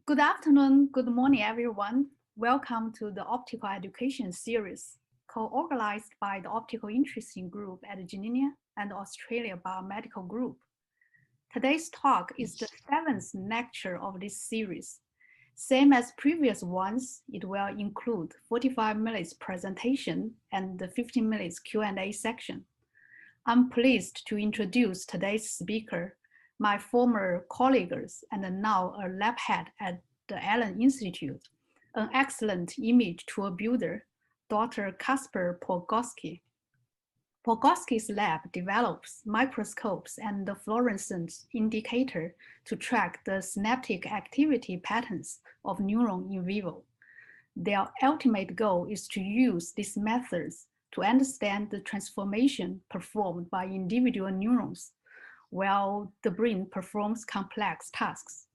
Good afternoon, good morning, everyone. Welcome to the Optical Education Series, co-organized by the Optical Interesting Group at Geneva and Australia Biomedical Group. Today's talk is the 7th lecture of this series. Same as previous ones, it will include 45 minutes presentation and the 15 minutes Q&A section. I'm pleased to introduce today's speaker, my former colleagues and now a lab head at the Allen Institute, an excellent image tool builder, Dr. Kaspar Podgorski. Podgorski's lab develops microscopes and the fluorescence indicator to track the synaptic activity patterns of neurons in vivo. Their ultimate goal is to use these methods to understand the transformation performed by individual neurons while the brain performs complex tasks.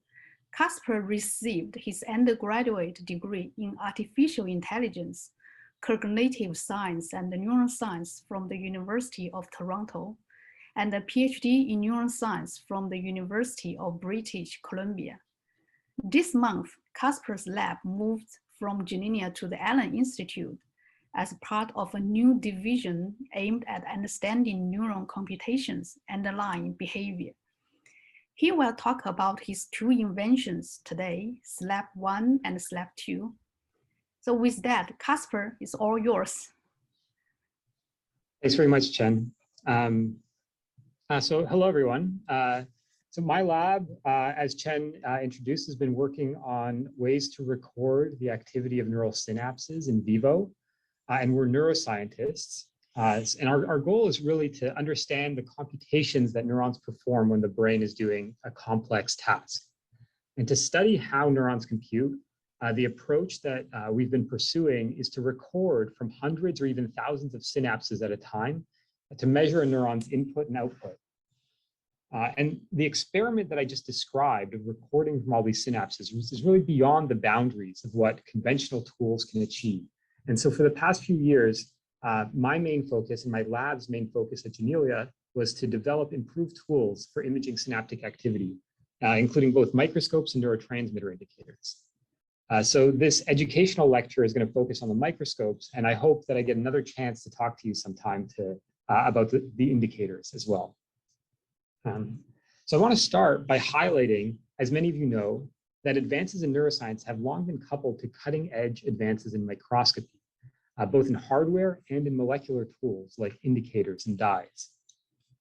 Kaspar received his undergraduate degree in artificial intelligence, cognitive science, and neuroscience from the University of Toronto, and a PhD in neuroscience from the University of British Columbia. This month, Kaspar's lab moved from Geneva to the Allen Institute as part of a new division aimed at understanding neuron computations and underlying behavior. He will talk about his two inventions today, SLAP1 and SLAP2. So with that, Kaspar, it's all yours. Thanks very much, Chen. So hello, everyone. So my lab, as Chen introduced, has been working on ways to record the activity of neural synapses in vivo. And we're neuroscientists. And our goal is really to understand the computations that neurons perform when the brain is doing a complex task. And to study how neurons compute, the approach that we've been pursuing is to record from hundreds or even thousands of synapses at a time to measure a neuron's input and output. And the experiment that I just described of recording from all these synapses is really beyond the boundaries of what conventional tools can achieve. And so for the past few years, my main focus and my lab's main focus at Geneva was to develop improved tools for imaging synaptic activity, including both microscopes and neurotransmitter indicators. So this educational lecture is going to focus on the microscopes, and I hope that I get another chance to talk to you sometime about the indicators as well. So I want to start by highlighting, as many of you know, that advances in neuroscience have long been coupled to cutting-edge advances in microscopy, both in hardware and in molecular tools like indicators and dyes.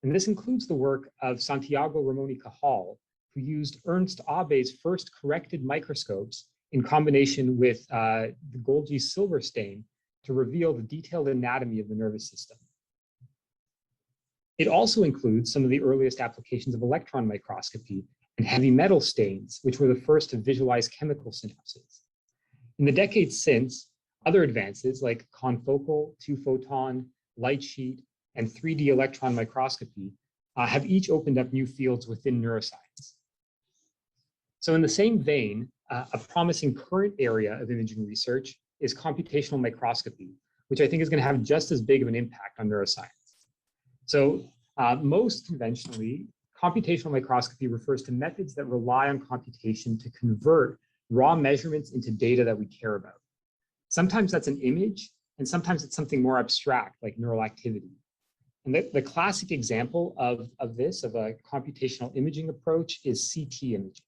And this includes the work of Santiago Ramon y Cajal, who used Ernst Abbe's first corrected microscopes in combination with the Golgi silver stain to reveal the detailed anatomy of the nervous system. It also includes some of the earliest applications of electron microscopy and heavy metal stains, which were the first to visualize chemical synapses. In the decades since, other advances like confocal, two-photon, light sheet, and 3D electron microscopy have each opened up new fields within neuroscience. So in the same vein, a promising current area of imaging research is computational microscopy, which I think is going to have just as big of an impact on neuroscience. So most conventionally, computational microscopy refers to methods that rely on computation to convert raw measurements into data that we care about. Sometimes that's an image, and sometimes it's something more abstract, like neural activity. And the classic example of a computational imaging approach is CT imaging.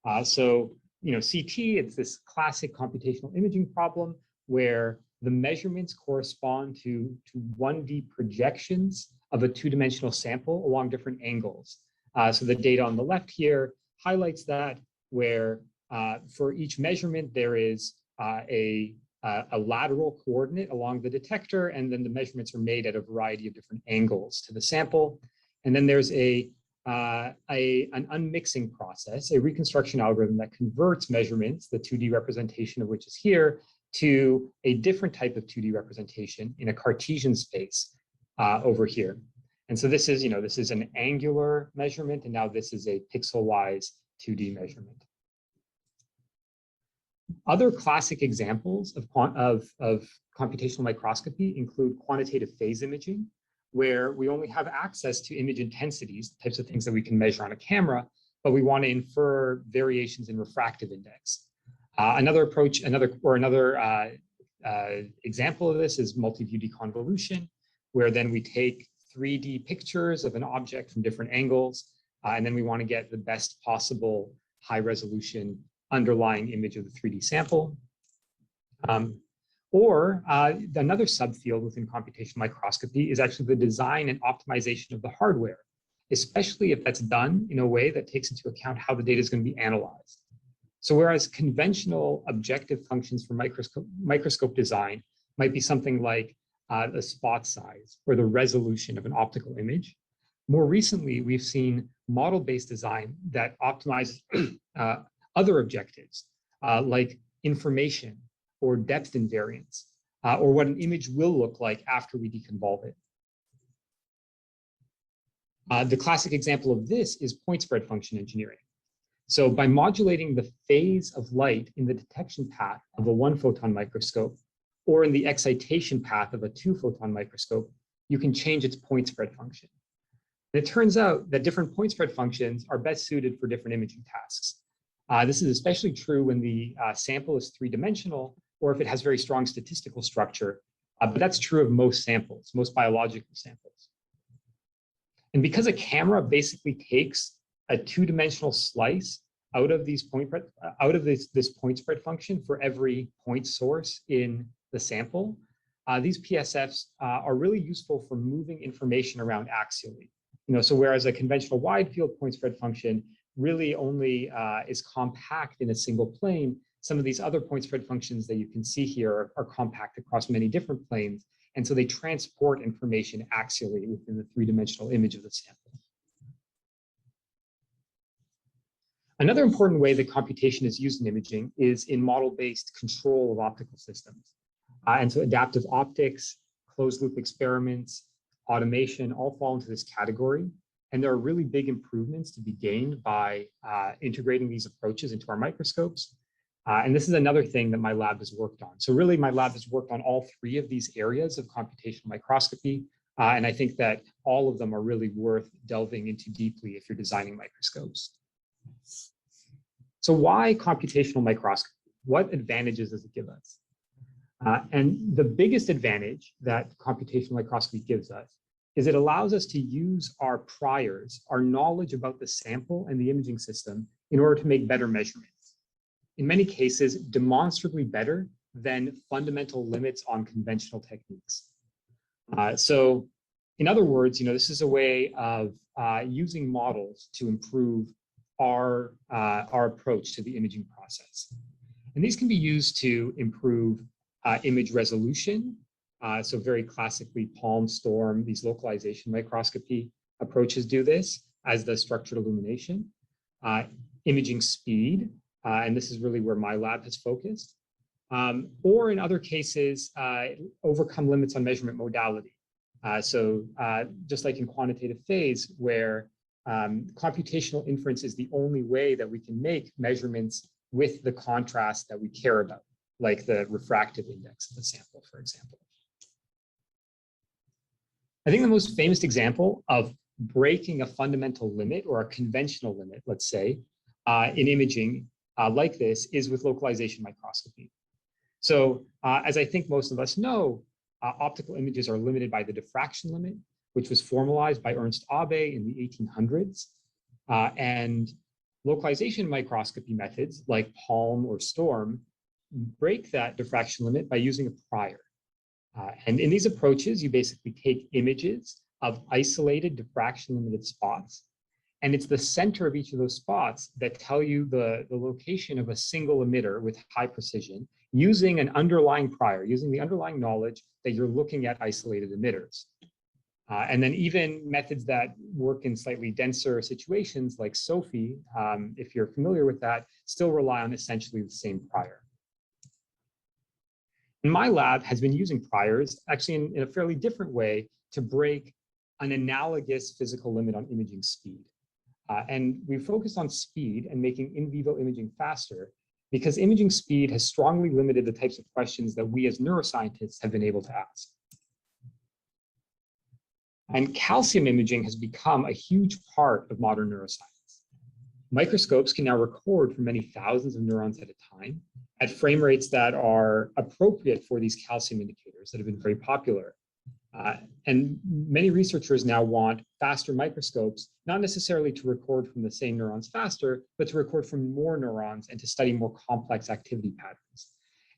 CT, it's this classic computational imaging problem where the measurements correspond to 1D projections of a two-dimensional sample along different angles. So the data on the left here highlights that, where for each measurement there is a lateral coordinate along the detector, and then the measurements are made at a variety of different angles to the sample. And then there's an unmixing process, a reconstruction algorithm that converts measurements, the 2D representation of which is here, to a different type of 2D representation in a Cartesian space over here. And so this is an angular measurement, and now this is a pixel-wise 2D measurement. Other classic examples of computational microscopy include quantitative phase imaging, where we only have access to image intensities, the types of things that we can measure on a camera, but we want to infer variations in refractive index. Another approach, another example of this is multi-view deconvolution, where then we take 3D pictures of an object from different angles, and then we want to get the best possible high resolution underlying image of the 3D sample. Another subfield within computational microscopy is actually the design and optimization of the hardware, especially if that's done in a way that takes into account how the data is going to be analyzed. So whereas conventional objective functions for microscope design might be something like the spot size or the resolution of an optical image, more recently we've seen model-based design that optimizes other objectives like information or depth invariance, or what an image will look like after we deconvolve it. The classic example of this is point spread function engineering. So by modulating the phase of light in the detection path of a one-photon microscope, or in the excitation path of a two-photon microscope, you can change its point spread function. And it turns out that different point spread functions are best suited for different imaging tasks. This is especially true when the sample is three-dimensional, or if it has very strong statistical structure, but that's true of most samples, most biological samples. And because a camera basically takes a two-dimensional slice out of these this point spread function for every point source in the sample, these PSFs are really useful for moving information around axially. So whereas a conventional wide field point spread function really only is compact in a single plane, some of these other point spread functions that you can see here are compact across many different planes. And so they transport information axially within the three-dimensional image of the sample. Another important way that computation is used in imaging is in model-based control of optical systems. And so adaptive optics, closed-loop experiments, automation all fall into this category. And there are really big improvements to be gained by integrating these approaches into our microscopes. And this is another thing that my lab has worked on. So really, my lab has worked on all three of these areas of computational microscopy. And I think that all of them are really worth delving into deeply if you're designing microscopes. So why computational microscopy? What advantages does it give us? And the biggest advantage that computational microscopy gives us is it allows us to use our priors, our knowledge about the sample and the imaging system, in order to make better measurements. In many cases, demonstrably better than fundamental limits on conventional techniques. So in other words, this is a way of using models to improve our approach to the imaging process. And these can be used to improve image resolution. So very classically, Palm, Storm, these localization microscopy approaches do this as the structured illumination. Imaging speed, and this is really where my lab has focused. Or in other cases, overcome limits on measurement modality. So just like in quantitative phase, where computational inference is the only way that we can make measurements with the contrast that we care about, like the refractive index of the sample, for example. I think the most famous example of breaking a fundamental limit or a conventional limit, let's say, in imaging like this is with localization microscopy. So as I think most of us know, optical images are limited by the diffraction limit, which was formalized by Ernst Abbe in the 1800s. And localization microscopy methods like Palm or Storm break that diffraction limit by using a prior. And in these approaches, you basically take images of isolated diffraction limited spots, and it's the center of each of those spots that tell you the location of a single emitter with high precision, using an underlying prior, using the underlying knowledge that you're looking at isolated emitters. And then even methods that work in slightly denser situations like SOFI, if you're familiar with that, still rely on essentially the same prior. And my lab has been using priors actually in a fairly different way to break an analogous physical limit on imaging speed. And we focused on speed and making in vivo imaging faster because imaging speed has strongly limited the types of questions that we as neuroscientists have been able to ask. And calcium imaging has become a huge part of modern neuroscience. Microscopes can now record for many thousands of neurons at a time at frame rates that are appropriate for these calcium indicators that have been very popular. And many researchers now want faster microscopes, not necessarily to record from the same neurons faster, but to record from more neurons and to study more complex activity patterns.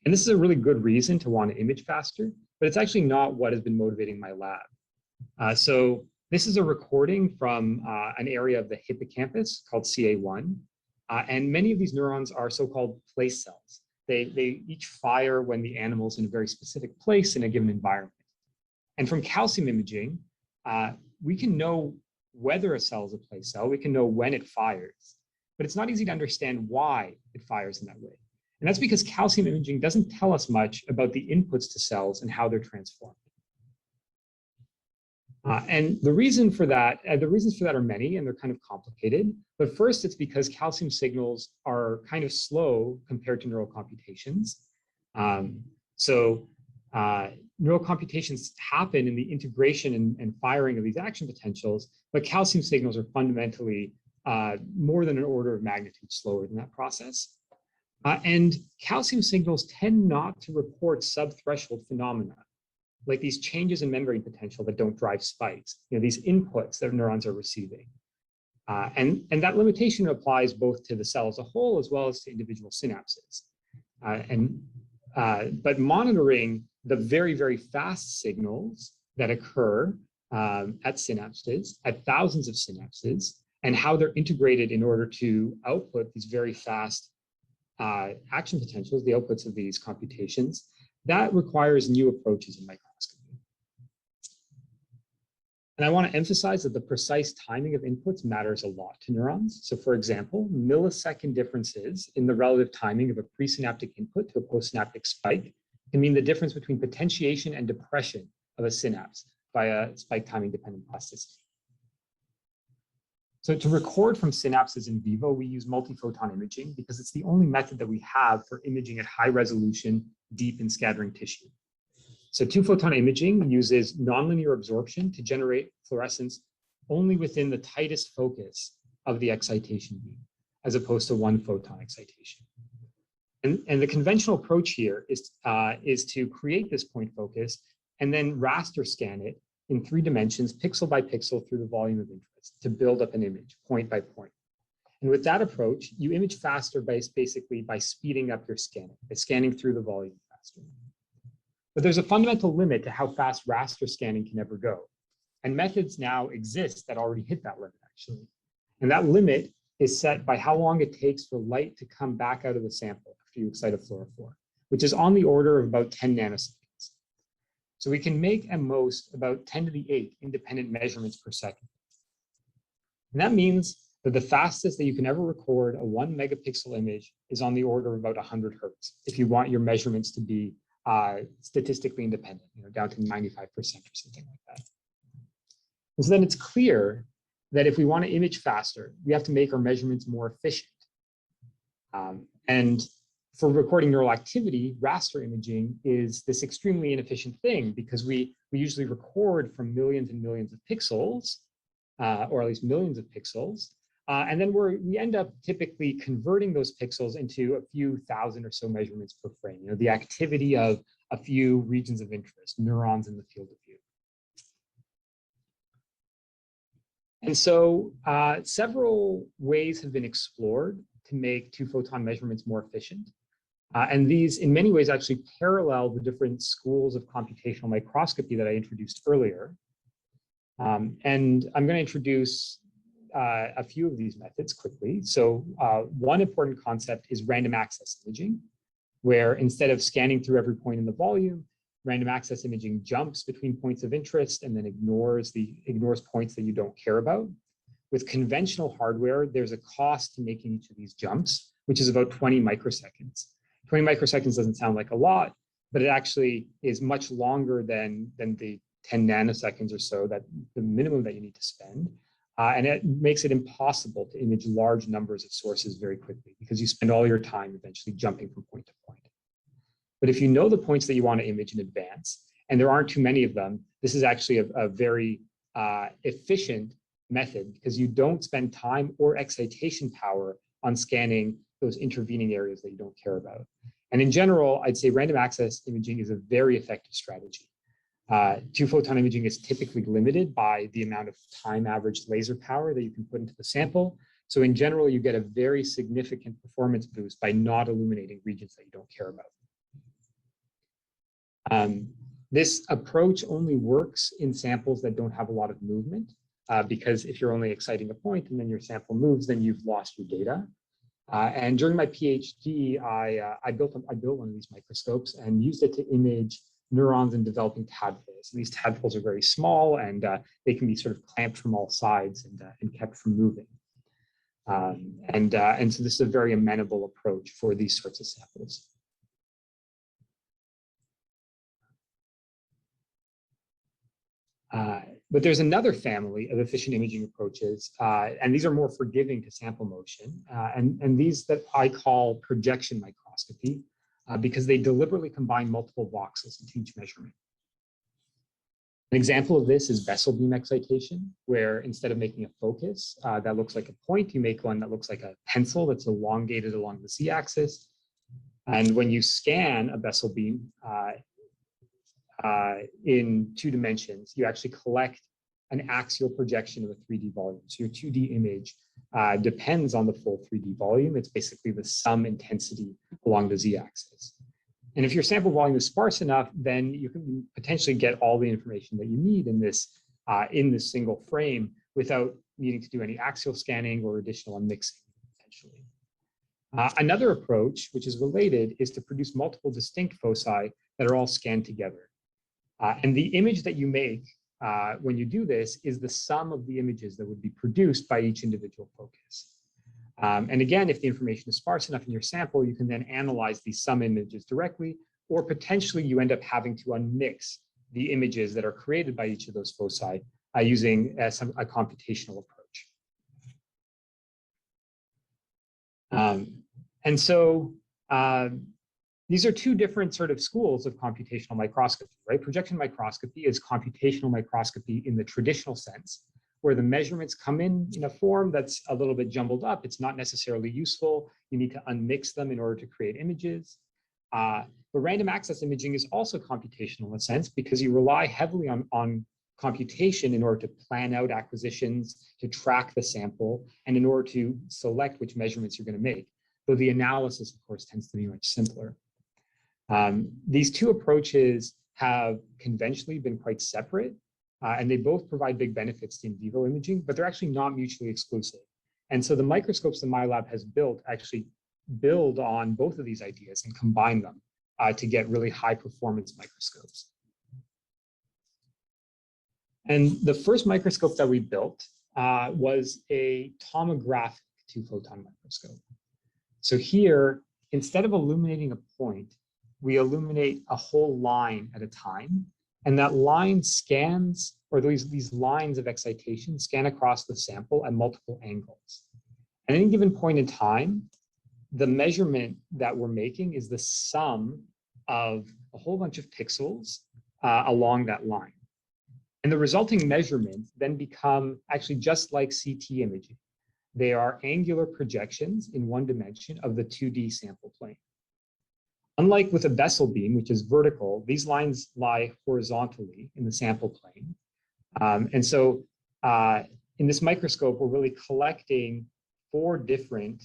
And this is a really good reason to want to image faster, but it's actually not what has been motivating my lab. So this is a recording from an area of the hippocampus called CA1. And many of these neurons are so-called place cells. They each fire when the animal's in a very specific place in a given environment. And from calcium imaging, we can know whether a cell is a place cell. We can know when it fires, but it's not easy to understand why it fires in that way. And that's because calcium imaging doesn't tell us much about the inputs to cells and how they're transformed. And the reasons for that are many, and they're kind of complicated. But first, it's because calcium signals are kind of slow compared to neural computations. Neural computations happen in the integration and firing of these action potentials, but calcium signals are fundamentally more than an order of magnitude slower than that process. And calcium signals tend not to report subthreshold phenomena, like these changes in membrane potential that don't drive spikes, these inputs that neurons are receiving. And that limitation applies both to the cell as a whole as well as to individual synapses. But monitoring the very, very fast signals that occur at synapses, at thousands of synapses, and how they're integrated in order to output these very fast action potentials, the outputs of these computations, that requires new approaches in microscopy. And I want to emphasize that the precise timing of inputs matters a lot to neurons. So for example, millisecond differences in the relative timing of a presynaptic input to a postsynaptic spike can mean the difference between potentiation and depression of a synapse via spike timing dependent plasticity. So to record from synapses in vivo, we use multi-photon imaging because it's the only method that we have for imaging at high resolution, deep in scattering tissue. So two-photon imaging uses nonlinear absorption to generate fluorescence only within the tightest focus of the excitation beam, as opposed to one-photon excitation. And the conventional approach here is to create this point focus and then raster scan it in 3 dimensions, pixel by pixel through the volume of interest to build up an image, point by point. And with that approach, you image faster basically by speeding up your scanning, by scanning through the volume faster. But there's a fundamental limit to how fast raster scanning can ever go. And methods now exist that already hit that limit, actually. And that limit is set by how long it takes for light to come back out of the sample after you excite a fluorophore, which is on the order of about 10 nanoseconds. So we can make at most about 10 to the 8 independent measurements per second. And that means that the fastest that you can ever record a 1 megapixel image is on the order of about 100 hertz, if you want your measurements to be statistically independent, down to 95% or something like that. And so then it's clear that if we want to image faster, we have to make our measurements more efficient. And for recording neural activity, raster imaging is this extremely inefficient thing because we usually record from millions and millions of pixels, or at least millions of pixels. And then we end up typically converting those pixels into a few thousand or so measurements per frame, the activity of a few regions of interest, neurons in the field of view. And so several ways have been explored to make two-photon measurements more efficient. And these, in many ways, actually parallel the different schools of computational microscopy that I introduced earlier. And I'm going to introduce a few of these methods quickly. So one important concept is random access imaging, where instead of scanning through every point in the volume, random access imaging jumps between points of interest and then ignores points that you don't care about. With conventional hardware, there's a cost to making each of these jumps, which is about 20 microseconds. 20 microseconds doesn't sound like a lot, but it actually is much longer than the 10 nanoseconds or so, that the minimum that you need to spend. And it makes it impossible to image large numbers of sources very quickly because you spend all your time eventually jumping from point to point. But if you know the points that you want to image in advance, and there aren't too many of them, this is actually a very efficient method because you don't spend time or excitation power on scanning those intervening areas that you don't care about. And in general, I'd say random access imaging is a very effective strategy. Two-photon imaging is typically limited by the amount of time averaged laser power that you can put into the sample. So in general, you get a very significant performance boost by not illuminating regions that you don't care about. This approach only works in samples that don't have a lot of movement, because if you're only exciting a point and then your sample moves, then you've lost your data. And during my PhD, I built one of these microscopes and used it to image neurons in developing tadpoles. And these tadpoles are very small, and they can be sort of clamped from all sides and kept from moving. And so this is a very amenable approach for these sorts of samples. But there's another family of efficient imaging approaches, and these are more forgiving to sample motion, and these that I call projection microscopy, because they deliberately combine multiple voxels into each measurement. An example of this is vessel beam excitation, where instead of making a focus that looks like a point, you make one that looks like a pencil that's elongated along the z-axis. And when you scan a vessel beam in 2 dimensions, you actually collect an axial projection of a 3D volume. So your 2D image depends on the full 3D volume. It's basically the sum intensity along the z-axis. And if your sample volume is sparse enough, then you can potentially get all the information that you need in this single frame without needing to do any axial scanning or additional unmixing, potentially. Another approach, which is related, is to produce multiple distinct foci that are all scanned together. And the image that you make when you do this is the sum of the images that would be produced by each individual focus. And again, if the information is sparse enough in your sample, you can then analyze these sum images directly, or potentially you end up having to unmix the images that are created by each of those foci using a computational approach. And so these are 2 different sort of schools of computational microscopy, right? Projection microscopy is computational microscopy in the traditional sense, where the measurements come in a form that's a little bit jumbled up. It's not necessarily useful. You need to unmix them in order to create images. But random access imaging is also computational in a sense, because you rely heavily on computation in order to plan out acquisitions, to track the sample, and in order to select which measurements you're going to make. Though the analysis, of course, tends to be much simpler. These 2 approaches have conventionally been quite separate, and they both provide big benefits to in vivo imaging, but they're actually not mutually exclusive. And so the microscopes that my lab has built actually build on both of these ideas and combine them to get really high performance microscopes. And the first microscope that we built was a tomographic 2-photon microscope. So here, instead of illuminating a point, we illuminate a whole line at a time. And that line scans, or these lines of excitation scan across the sample at multiple angles. At any given point in time, the measurement that we're making is the sum of a whole bunch of pixels along that line. And the resulting measurements then become actually just like CT imaging. They are angular projections in 1 dimension of the 2D sample plane. Unlike with a vessel beam, which is vertical, these lines lie horizontally in the sample plane. And so in this microscope, we're really collecting 4 different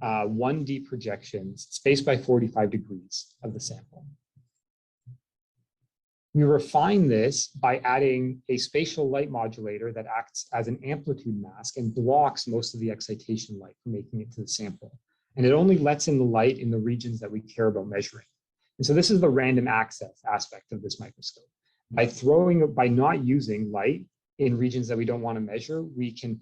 1D projections spaced by 45 degrees of the sample. We refine this by adding a spatial light modulator that acts as an amplitude mask and blocks most of the excitation light from making it to the sample. And it only lets in the light in the regions that we care about measuring. And so this is the random access aspect of this microscope. By not using light in regions that we don't want to measure, we can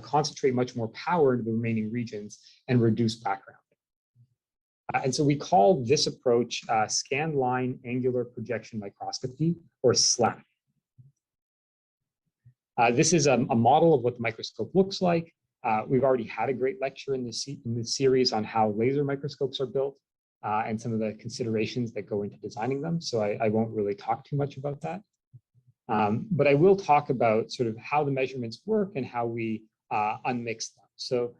concentrate much more power into the remaining regions and reduce background. And so we call this approach scan line angular projection microscopy, or SLAM. This is a model of what the microscope looks like. We've already had a great lecture in this series on how laser microscopes are built and some of the considerations that go into designing them. So I won't really talk too much about that. But I will talk about sort of how the measurements work and how we unmix them. So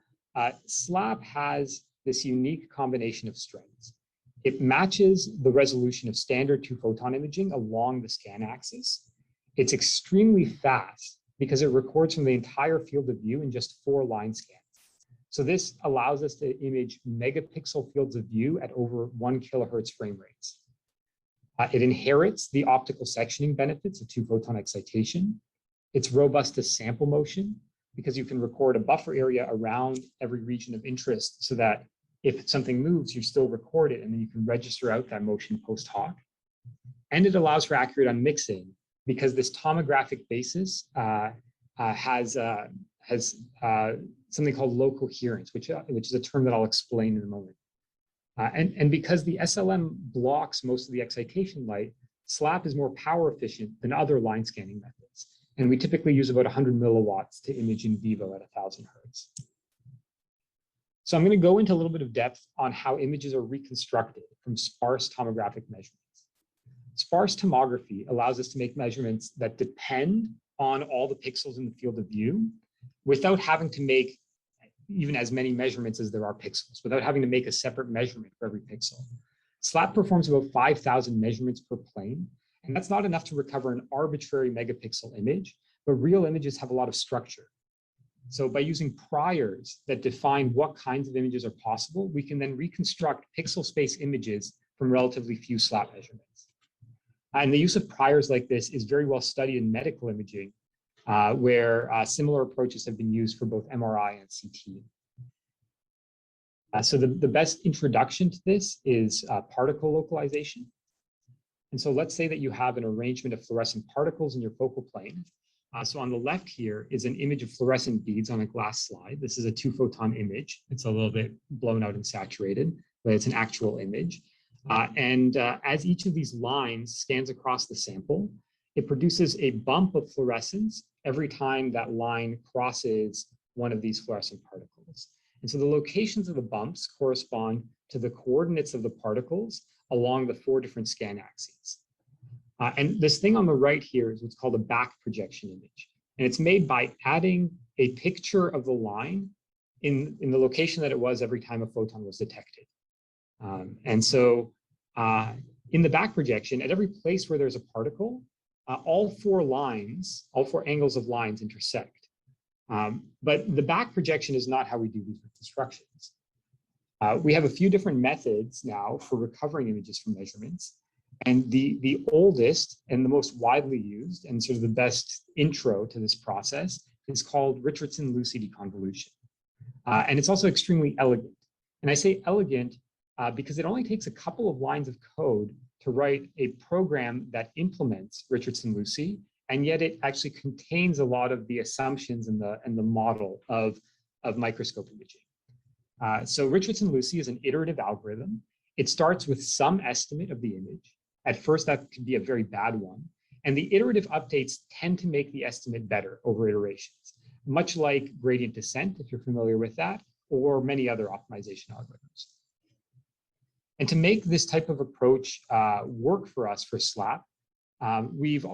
SLAP has this unique combination of strengths. It matches the resolution of standard two-photon imaging along the scan axis. It's extremely fast because it records from the entire field of view in just 4 line scans. So this allows us to image megapixel fields of view at over 1 kilohertz frame rates. It inherits the optical sectioning benefits of two-photon excitation. It's robust to sample motion because you can record a buffer area around every region of interest so that if something moves, you still record it and then you can register out that motion post hoc. And it allows for accurate unmixing because this tomographic basis has something called low coherence, which is a term that I'll explain in a moment. And because the SLM blocks most of the excitation light, SLAP is more power efficient than other line scanning methods. And we typically use about 100 milliwatts to image in vivo at 1,000 hertz. So I'm going to go into a little bit of depth on how images are reconstructed from sparse tomographic measurements. Sparse tomography allows us to make measurements that depend on all the pixels in the field of view without having to make even as many measurements as there are pixels, without having to make a separate measurement for every pixel. SLAP performs about 5,000 measurements per plane, and that's not enough to recover an arbitrary megapixel image, but real images have a lot of structure. So by using priors that define what kinds of images are possible, we can then reconstruct pixel space images from relatively few SLAP measurements. And the use of priors like this is very well studied in medical imaging, where similar approaches have been used for both MRI and CT. So the best introduction to this is particle localization. And so let's say that you have an arrangement of fluorescent particles in your focal plane. So on the left here is an image of fluorescent beads on a glass slide. This is a two-photon image. It's a little bit blown out and saturated, but it's an actual image. As each of these lines scans across the sample, it produces a bump of fluorescence every time that line crosses one of these fluorescent particles. And so the locations of the bumps correspond to the coordinates of the particles along the 4 different scan axes. And this thing on the right here is what's called a back projection image. And it's made by adding a picture of the line in the location that it was every time a photon was detected. In the back projection, at every place where there's a particle, all 4 angles of lines intersect. But the back projection is not how we do these reconstructions. We have a few different methods now for recovering images from measurements. And the oldest and the most widely used and sort of the best intro to this process is called Richardson-Lucy deconvolution. And it's also extremely elegant. And I say elegant because it only takes a couple of lines of code to write a program that implements Richardson-Lucy, and yet it actually contains a lot of the assumptions and the model of microscope imaging. So Richardson-Lucy is an iterative algorithm. It starts with some estimate of the image. At first, that could be a very bad one. And the iterative updates tend to make the estimate better over iterations, much like gradient descent, if you're familiar with that, or many other optimization algorithms. And to make this type of approach work for us for SLAP, we've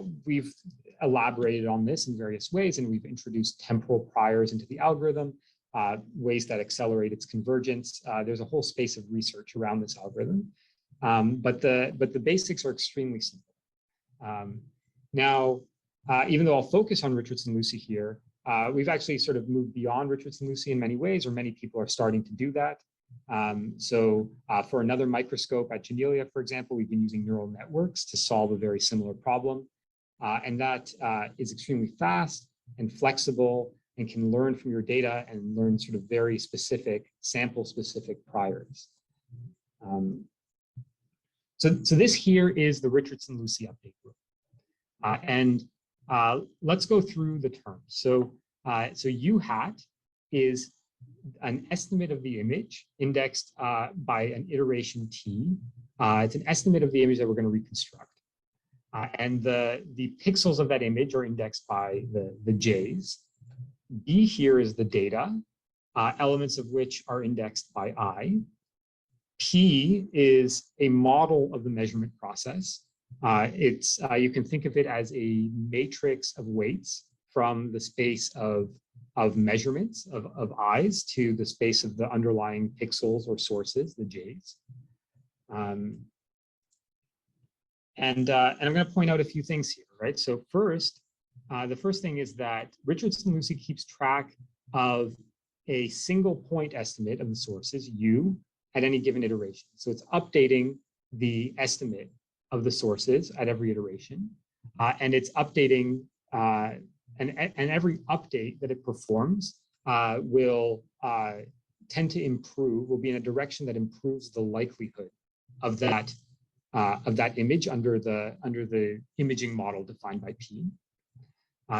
elaborated on this in various ways, and we've introduced temporal priors into the algorithm, ways that accelerate its convergence. There's a whole space of research around this algorithm. But the basics are extremely simple. Even though I'll focus on Richardson-Lucy here, we've actually sort of moved beyond Richardson-Lucy in many ways, or many people are starting to do that. For another microscope at Janelia, for example, we've been using neural networks to solve a very similar problem. And that is extremely fast and flexible and can learn from your data and learn sort of very specific, sample-specific priors. So this here is the Richardson-Lucy update group. Let's go through the terms. So U hat is an estimate of the image indexed by an iteration T. It's an estimate of the image that we're going to reconstruct. And the pixels of that image are indexed by the J's. B here is the data, elements of which are indexed by I. P is a model of the measurement process. You can think of it as a matrix of weights from the space of measurements of I's to the space of the underlying pixels or sources, the J's. And I'm going to point out a few things here, right? So first, the first thing is that Richardson-Lucy keeps track of a single point estimate of the sources, U, at any given iteration. So it's updating the estimate of the sources at every iteration. And it's updating, and every update that it performs will tend to improve, will be in a direction that improves the likelihood of that image under the imaging model defined by P.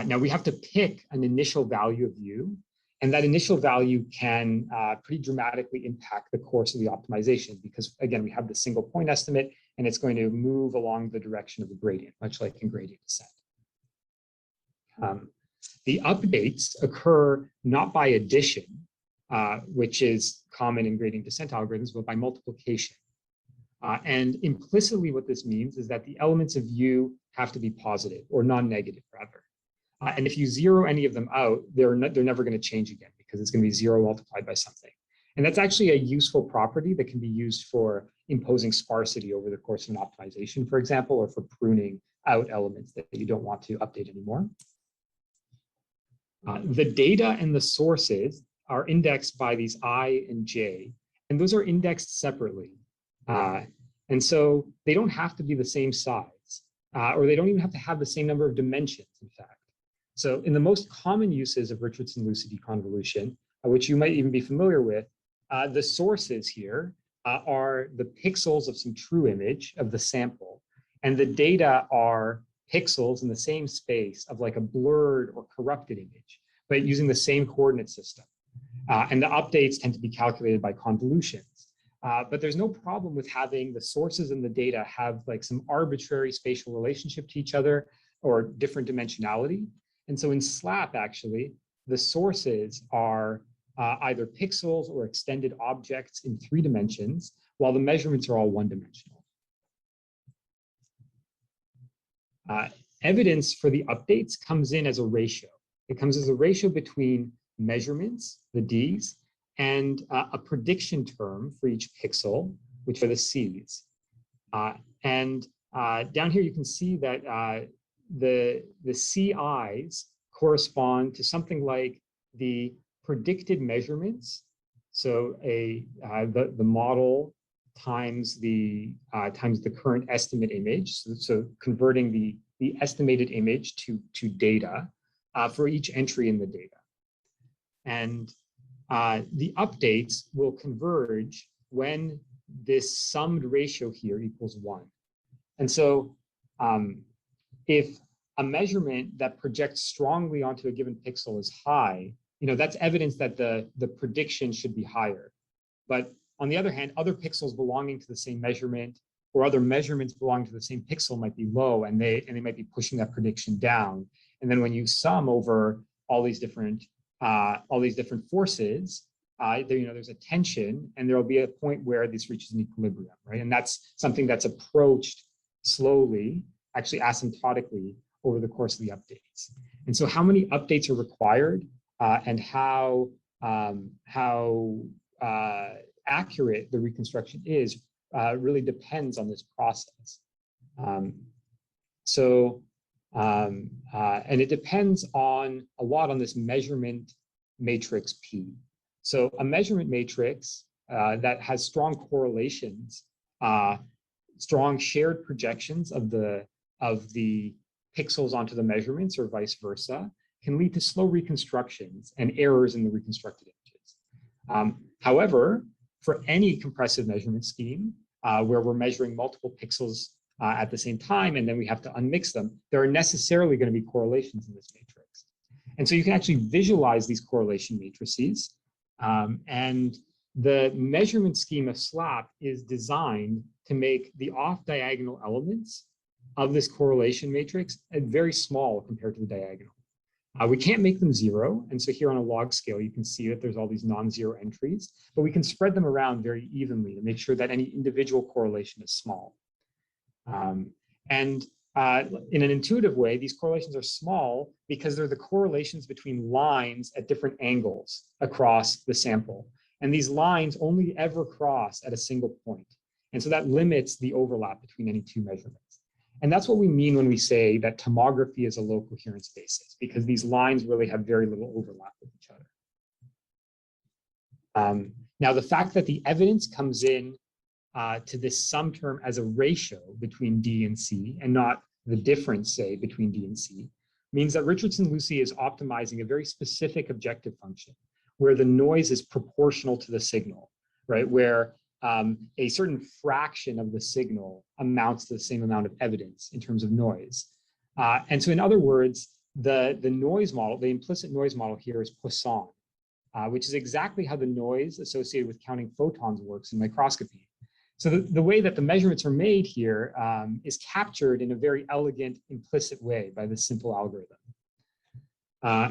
Now we have to pick an initial value of U, and that initial value can pretty dramatically impact the course of the optimization because, again, we have the single point estimate and it's going to move along the direction of the gradient, much like in gradient descent. The updates occur not by addition, which is common in gradient descent algorithms, but by multiplication. And implicitly what this means is that the elements of U have to be positive or non-negative rather. And if you zero any of them out, they're never going to change again because it's going to be 0 multiplied by something. And that's actually a useful property that can be used for imposing sparsity over the course of an optimization, for example, or for pruning out elements that you don't want to update anymore. The data and the sources are indexed by these I and J, and those are indexed separately. And so they don't have to be the same size, or they don't even have to have the same number of dimensions, in fact. So in the most common uses of Richardson-Lucy deconvolution, which you might even be familiar with, the sources here are the pixels of some true image of the sample, and the data are pixels in the same space of like a blurred or corrupted image, but using the same coordinate system. And the updates tend to be calculated by convolutions. But there's no problem with having the sources and the data have like some arbitrary spatial relationship to each other or different dimensionality. And so in SLAP, actually, the sources are either pixels or extended objects in 3 dimensions, while the measurements are all 1-dimensional. Evidence for the updates comes in as a ratio. It comes as a ratio between measurements, the Ds, and a prediction term for each pixel, which are the Cs. And down here, you can see that the CIs correspond to something like the predicted measurements. So the model times the current estimate image. So converting the estimated image to data for each entry in the data. And the updates will converge when this summed ratio here equals 1. And so if a measurement that projects strongly onto a given pixel is high, that's evidence that the prediction should be higher. But on the other hand, other pixels belonging to the same measurement or other measurements belonging to the same pixel might be low, and they might be pushing that prediction down. And then when you sum over all these different forces, there's a tension, and there will be a point where this reaches an equilibrium, right? And that's something that's approached slowly, actually asymptotically, over the course of the updates. And so how many updates are required and how accurate the reconstruction is really depends on this process. And it depends a lot on this measurement matrix P. So a measurement matrix that has strong correlations, strong shared projections of the pixels onto the measurements or vice versa, can lead to slow reconstructions and errors in the reconstructed images. However, for any compressive measurement scheme where we're measuring multiple pixels at the same time, and then we have to unmix them, there are necessarily going to be correlations in this matrix. And so you can actually visualize these correlation matrices. And the measurement scheme of SLAP is designed to make the off-diagonal elements of this correlation matrix very small compared to the diagonal. We can't make them 0. And so here on a log scale, you can see that there's all these non-zero entries, but we can spread them around very evenly to make sure that any individual correlation is small. And in an intuitive way, these correlations are small because they're the correlations between lines at different angles across the sample. And these lines only ever cross at a single point. And so that limits the overlap between any two measurements. And that's what we mean when we say that tomography is a low coherence basis, because these lines really have very little overlap with each other. Now, the fact that the evidence comes in to this sum term as a ratio between D and C, and not the difference, say, between D and C, means that Richardson-Lucy is optimizing a very specific objective function where the noise is proportional to the signal, right? Where a certain fraction of the signal amounts to the same amount of evidence in terms of noise. And so in other words, the noise model, the implicit noise model here is Poisson, which is exactly how the noise associated with counting photons works in microscopy. So the way that the measurements are made here is captured in a very elegant, implicit way by this simple algorithm.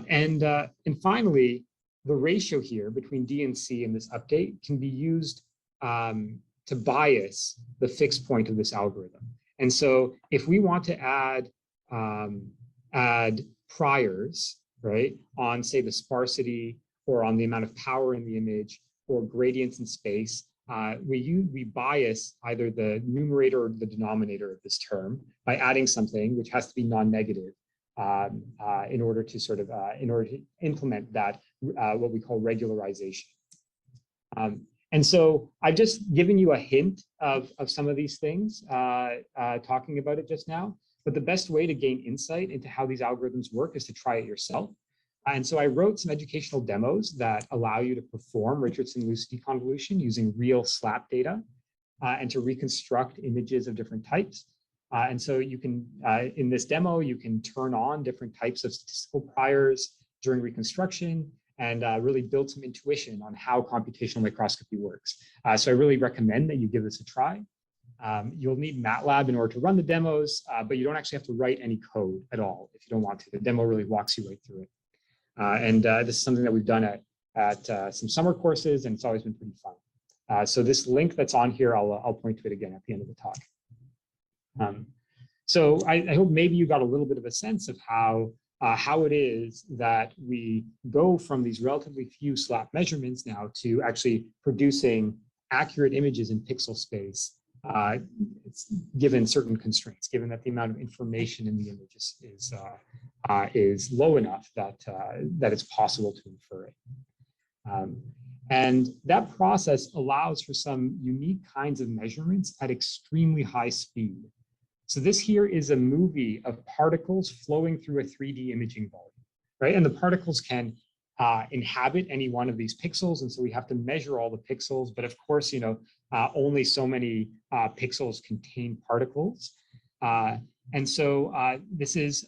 And finally, the ratio here between D and C in this update can be used to bias the fixed point of this algorithm. And so if we want to add priors, right, on, say, the sparsity or on the amount of power in the image or gradients in space, we bias either the numerator or the denominator of this term by adding something which has to be non-negative in order to implement that what we call regularization. And so I've just given you a hint of some of these things, talking about it just now. But the best way to gain insight into how these algorithms work is to try it yourself. And so I wrote some educational demos that allow you to perform Richardson-Lucy convolution using real SLAP data and to reconstruct images of different types. And so you can, in this demo, you can turn on different types of statistical priors during reconstruction and really build some intuition on how computational microscopy works. So I really recommend that you give this a try. You'll need MATLAB in order to run the demos, but you don't actually have to write any code at all if you don't want to. The demo really walks you right through it. This is something that we've done at some summer courses, and it's always been pretty fun. So this link that's on here, I'll point to it again at the end of the talk. So I hope maybe you got a little bit of a sense of how it is that we go from these relatively few SLAP measurements now to actually producing accurate images in pixel space, given certain constraints, given that the amount of information in the image is low enough that it's possible to infer it. And that process allows for some unique kinds of measurements at extremely high speed. So this here is a movie of particles flowing through a 3D imaging volume, right? And the particles can inhabit any one of these pixels, and so we have to measure all the pixels. But of course, you know, only so many pixels contain particles. And so this is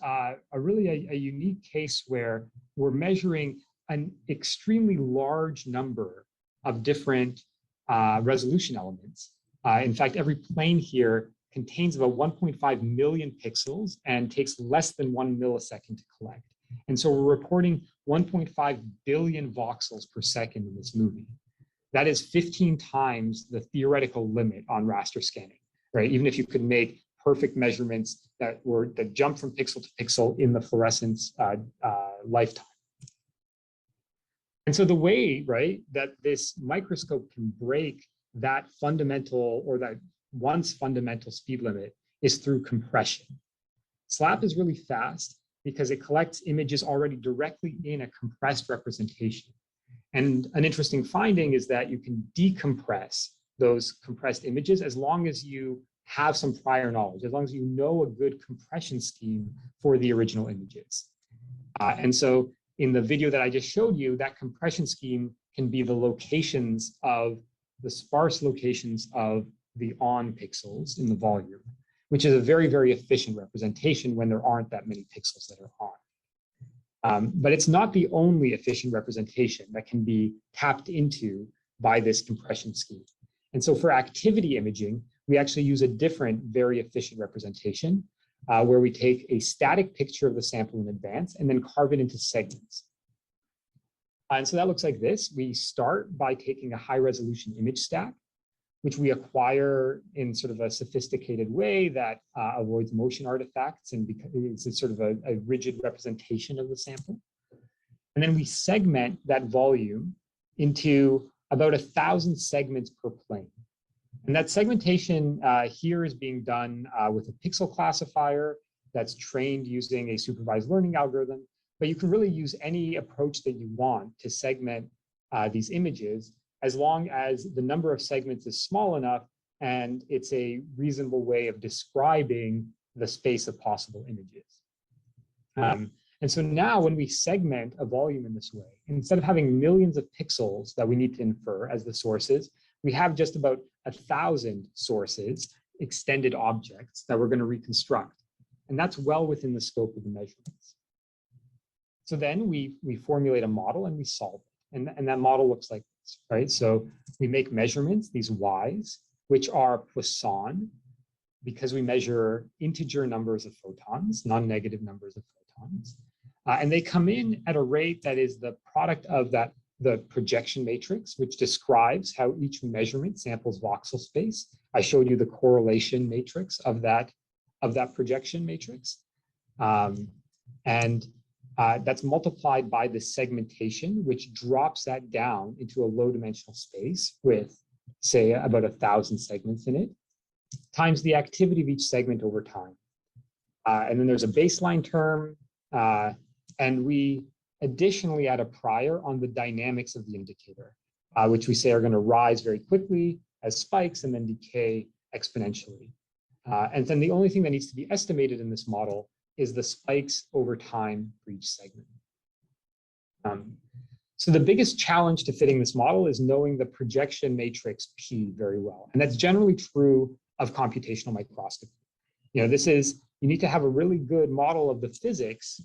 really a unique case where we're measuring an extremely large number of different resolution elements. In fact, every plane here contains about 1.5 million pixels and takes less than 1 millisecond to collect. And so we're reporting 1.5 billion voxels per second in this movie. That is 15 times the theoretical limit on raster scanning, right? Even if you could make perfect measurements that jump from pixel to pixel in the fluorescence lifetime. And so the way, right, that this microscope can break that fundamental or that once fundamental speed limit is through compression. SLAP is really fast because it collects images already directly in a compressed representation. And an interesting finding is that you can decompress those compressed images as long as you have some prior knowledge, as long as you know a good compression scheme for the original images. And so in the video that I just showed you, that compression scheme can be the locations of the sparse locations of the on pixels in the volume, which is a very, very efficient representation when there aren't that many pixels that are on. But it's not the only efficient representation that can be tapped into by this compression scheme. And so for activity imaging, we actually use a different, very efficient representation where we take a static picture of the sample in advance and then carve it into segments. And so that looks like this. We start by taking a high resolution image stack. which we acquire in sort of a sophisticated way that avoids motion artifacts and it's sort of a rigid representation of the sample. And then we segment that volume into about 1,000 segments per plane. And that segmentation here is being done with a pixel classifier that's trained using a supervised learning algorithm, but you can really use any approach that you want to segment these images, as long as the number of segments is small enough and it's a reasonable way of describing the space of possible images. And so now when we segment a volume in this way, instead of having millions of pixels that we need to infer as the sources, we have just about 1,000 sources, extended objects that we're going to reconstruct. And that's well within the scope of the measurements. So then we formulate a model and we solve it. And that model looks like this, right? So we make measurements, these Ys, which are Poisson, because we measure integer numbers of photons, non-negative numbers of photons. And they come in at a rate that is the product of the projection matrix, which describes how each measurement samples voxel space. I showed you the correlation matrix of that projection matrix. That's multiplied by the segmentation, which drops that down into a low dimensional space with, say, about 1,000 segments in it, times the activity of each segment over time. And then there's a baseline term, and we additionally add a prior on the dynamics of the indicator, which we say are going to rise very quickly as spikes and then decay exponentially. And then the only thing that needs to be estimated in this model is the spikes over time for each segment. So the biggest challenge to fitting this model is knowing the projection matrix P very well. And that's generally true of computational microscopy. You need to have a really good model of the physics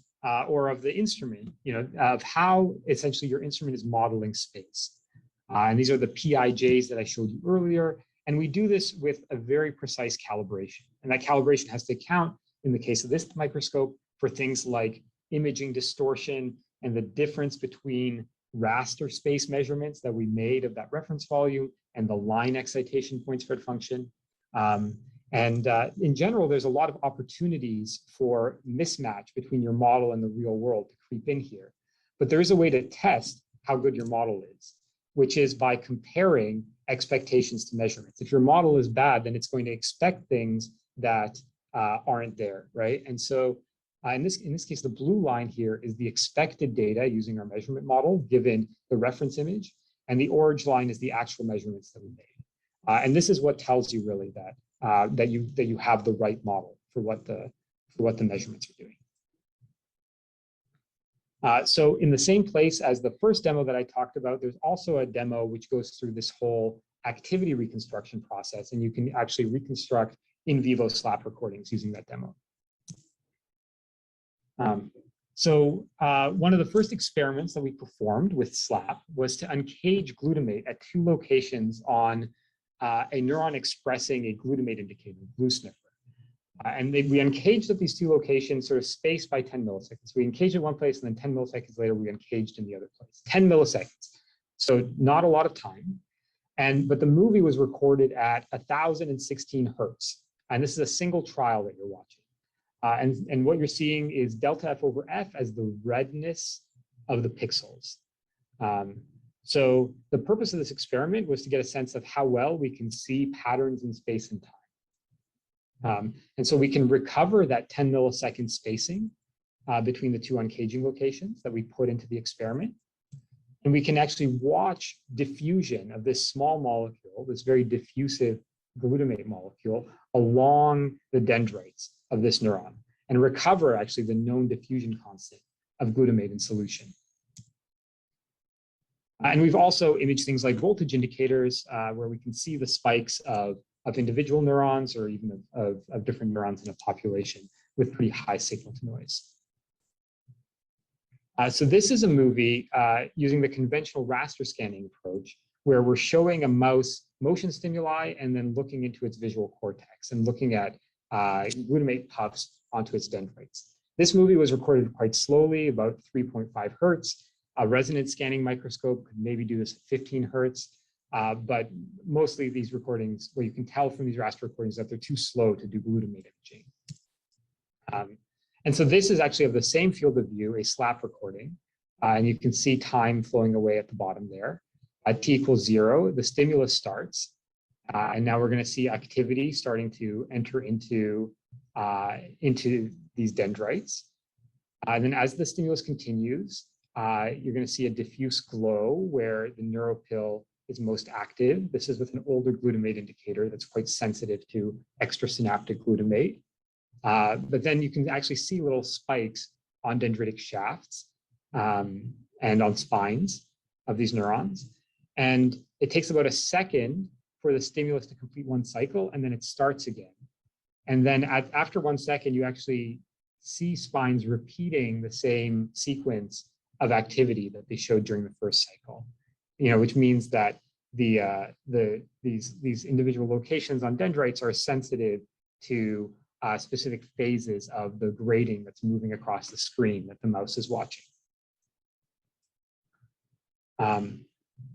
or of the instrument, of how essentially your instrument is modeling space. And these are the PIJs that I showed you earlier. And we do this with a very precise calibration. And that calibration has to account, in the case of this microscope, for things like imaging distortion and the difference between raster space measurements that we made of that reference volume and the line excitation point spread function. In general, there's a lot of opportunities for mismatch between your model and the real world to creep in here. But there is a way to test how good your model is, which is by comparing expectations to measurements. If your model is bad, then it's going to expect things that aren't there, right? And so in this case, the blue line here is the expected data using our measurement model given the reference image, and the orange line is the actual measurements that we made. And this is what tells you really that you have the right model for what the measurements are doing. So in the same place as the first demo that I talked about, there's also a demo which goes through this whole activity reconstruction process, and you can actually reconstruct in vivo SLAP recordings using that demo. One of the first experiments that we performed with SLAP was to uncage glutamate at 2 locations on a neuron expressing a glutamate indicator, glue sniffer. We uncaged at these 2 locations sort of spaced by 10 milliseconds. We encaged at one place, and then 10 milliseconds later, we uncaged in the other place. 10 milliseconds. So not a lot of time. But the movie was recorded at 1,016 hertz. And this is a single trial that you're watching. And what you're seeing is delta F over F as the redness of the pixels. So the purpose of this experiment was to get a sense of how well we can see patterns in space and time. And so we can recover that 10 millisecond spacing between the 2 uncaging locations that we put into the experiment. And we can actually watch diffusion of this small molecule, this very diffusive glutamate molecule, along the dendrites of this neuron, and recover actually the known diffusion constant of glutamate in solution. And we've also imaged things like voltage indicators, where we can see the spikes of individual neurons or even of different neurons in a population with pretty high signal to noise. So this is a movie using the conventional raster scanning approach, where we're showing a mouse motion stimuli and then looking into its visual cortex and looking at glutamate puffs onto its dendrites. This movie was recorded quite slowly, about 3.5 hertz. A resonance scanning microscope could maybe do this at 15 hertz. but mostly these recordings, what you can tell from these raster recordings, that they're too slow to do glutamate imaging. And so this is actually of the same field of view, a SLAP recording. And you can see time flowing away at the bottom there. At t equals 0, the stimulus starts. And now we're going to see activity starting to enter into these dendrites. And then as the stimulus continues, you're going to see a diffuse glow where the neuropil is most active. This is with an older glutamate indicator that's quite sensitive to extrasynaptic glutamate. But then you can actually see little spikes on dendritic shafts and on spines of these neurons. And it takes about a second for the stimulus to complete one cycle, and then it starts again. And then after 1 second, you actually see spines repeating the same sequence of activity that they showed during the first cycle, which means that these individual locations on dendrites are sensitive to specific phases of the grading that's moving across the screen that the mouse is watching.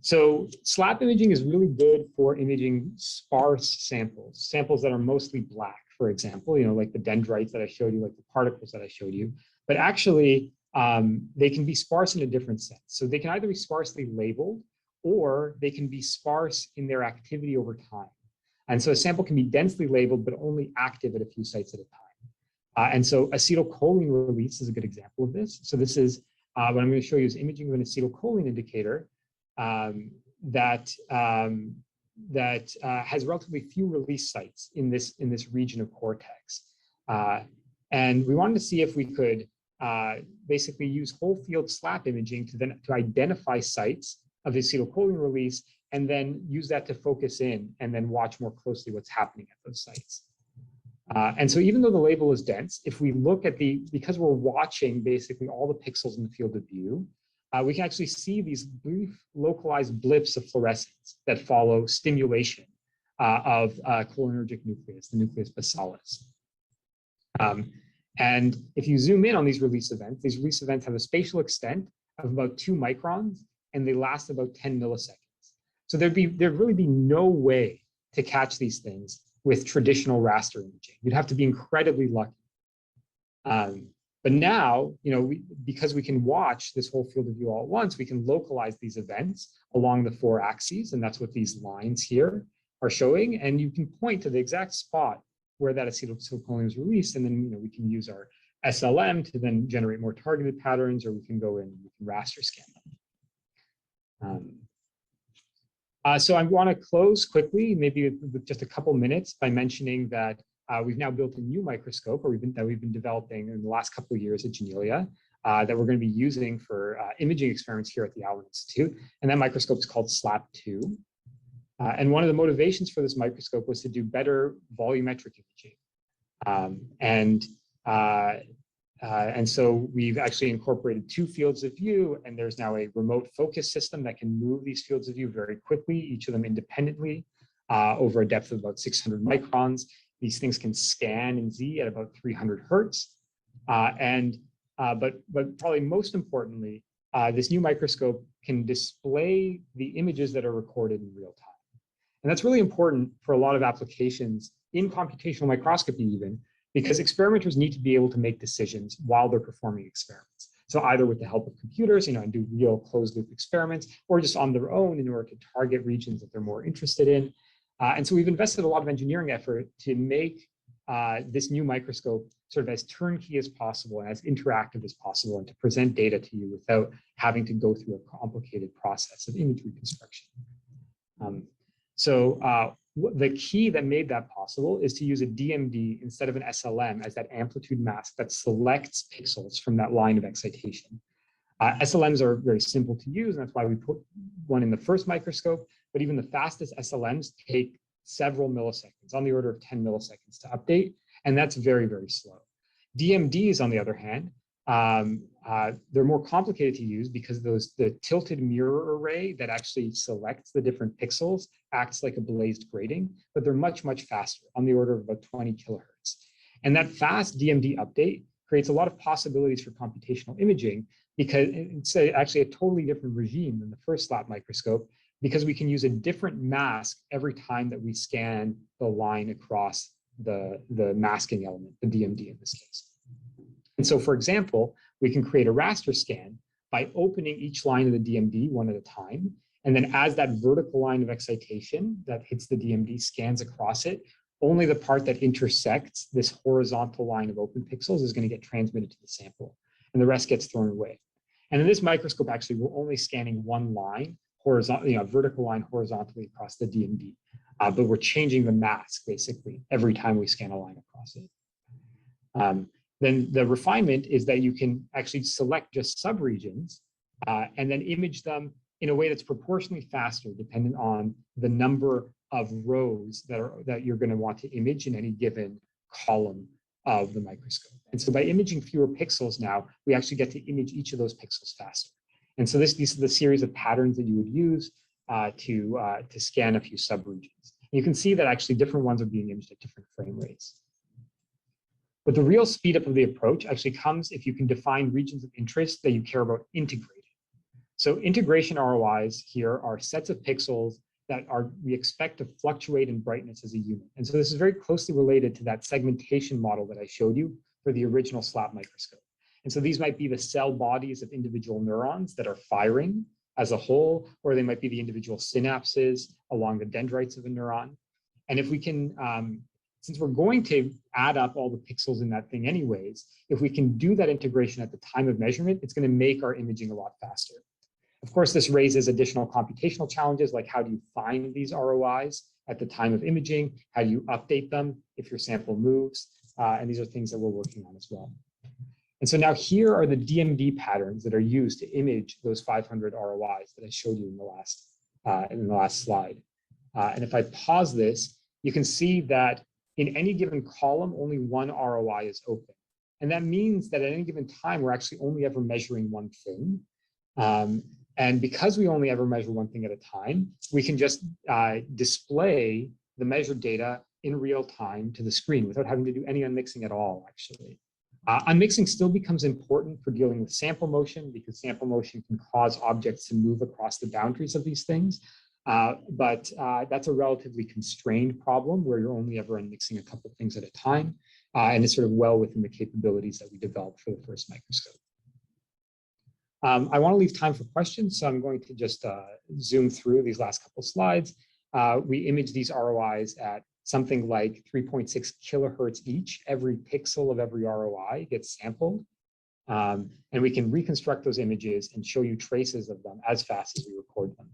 So SLAP imaging is really good for imaging sparse samples that are mostly black, for example, like the dendrites that I showed you, like the particles that I showed you. But actually, they can be sparse in a different sense. So they can either be sparsely labeled, or they can be sparse in their activity over time. And so a sample can be densely labeled, but only active at a few sites at a time. And so acetylcholine release is a good example of this. So this is what I'm going to show you is imaging of an acetylcholine indicator that has relatively few release sites in this region of cortex. And we wanted to see if we could basically use whole field SLAP imaging to identify sites of the acetylcholine release, and then use that to focus in and then watch more closely what's happening at those sites. And so even though the label is dense, if we look at because we're watching basically all the pixels in the field of view, we can actually see these brief localized blips of fluorescence that follow stimulation of cholinergic nucleus, the nucleus basalis. And if you zoom in on these release events have a spatial extent of about 2 microns, and they last about 10 milliseconds. So there'd really be no way to catch these things with traditional raster imaging. You'd have to be incredibly lucky. But now, because we can watch this whole field of view all at once, we can localize these events along the 4 axes, and that's what these lines here are showing. And you can point to the exact spot where that acetylcholine is released, and then we can use our SLM to then generate more targeted patterns, or we can go in and we can raster scan them. So I want to close quickly, maybe with just a couple minutes, by mentioning that we've now built a new microscope, that we've been developing in the last couple of years at Janelia, that we're going to be using for imaging experiments here at the Allen Institute. And that microscope is called SLAP2. And one of the motivations for this microscope was to do better volumetric imaging. And so we've actually incorporated 2 fields of view, and there's now a remote focus system that can move these fields of view very quickly, each of them independently, over a depth of about 600 microns. These things can scan in Z at about 300 hertz. But probably most importantly, this new microscope can display the images that are recorded in real time. And that's really important for a lot of applications in computational microscopy even, because experimenters need to be able to make decisions while they're performing experiments. So either with the help of computers, and do real closed loop experiments, or just on their own in order to target regions that they're more interested in. And so we've invested a lot of engineering effort to make this new microscope sort of as turnkey as possible and as interactive as possible, and to present data to you without having to go through a complicated process of image reconstruction. The key that made that possible is to use a DMD instead of an SLM as that amplitude mask that selects pixels from that line of excitation. SLMs are very simple to use, and that's why we put one in the first microscope, but even the fastest SLMs take several milliseconds, on the order of 10 milliseconds to update, and that's very, very slow. DMDs, on the other hand, they're more complicated to use because the tilted mirror array that actually selects the different pixels acts like a blazed grating, but they're much, much faster, on the order of about 20 kilohertz. And that fast DMD update creates a lot of possibilities for computational imaging, because it's actually a totally different regime than the first SLAP microscope, because we can use a different mask every time that we scan the line across the masking element, the DMD in this case. And so, for example, we can create a raster scan by opening each line of the DMD one at a time. And then as that vertical line of excitation that hits the DMD scans across it, only the part that intersects this horizontal line of open pixels is going to get transmitted to the sample, and the rest gets thrown away. And in this microscope, actually, we're only scanning one line, horizontal, vertical line horizontally across the DMD, but we're changing the mask basically every time we scan a line across it. Then the refinement is that you can actually select just subregions and then image them in a way that's proportionally faster, dependent on the number of rows that you're going to want to image in any given column of the microscope. And so by imaging fewer pixels now, we actually get to image each of those pixels faster. And so these are the series of patterns that you would use to scan a few subregions. You can see that actually different ones are being imaged at different frame rates. But the real speed up of the approach actually comes if you can define regions of interest that you care about integrating. So integration ROIs here are sets of pixels that we expect to fluctuate in brightness as a unit. And so this is very closely related to that segmentation model that I showed you for the original SLAP microscope. And so these might be the cell bodies of individual neurons that are firing as a whole, or they might be the individual synapses along the dendrites of a neuron. And if we can, since we're going to add up all the pixels in that thing anyways, if we can do that integration at the time of measurement, it's going to make our imaging a lot faster. Of course, this raises additional computational challenges, like how do you find these ROIs at the time of imaging? How do you update them if your sample moves? And these are things that we're working on as well. And so now here are the DMD patterns that are used to image those 500 ROIs that I showed you in the last slide. And if I pause this, you can see that in any given column, only one ROI is open. And that means that at any given time, we're actually only ever measuring one thing. And because we only ever measure one thing at a time, we can just display the measured data in real time to the screen without having to do any unmixing at all, actually. Unmixing still becomes important for dealing with sample motion, because sample motion can cause objects to move across the boundaries of these things. But that's a relatively constrained problem where you're only ever unmixing a couple of things at a time. And it's sort of well within the capabilities that we developed for the first microscope. I want to leave time for questions, so I'm going to just zoom through these last couple of slides. We image these ROIs at something like 3.6 kilohertz each. Every pixel of every ROI gets sampled. And we can reconstruct those images and show you traces of them as fast as we record them.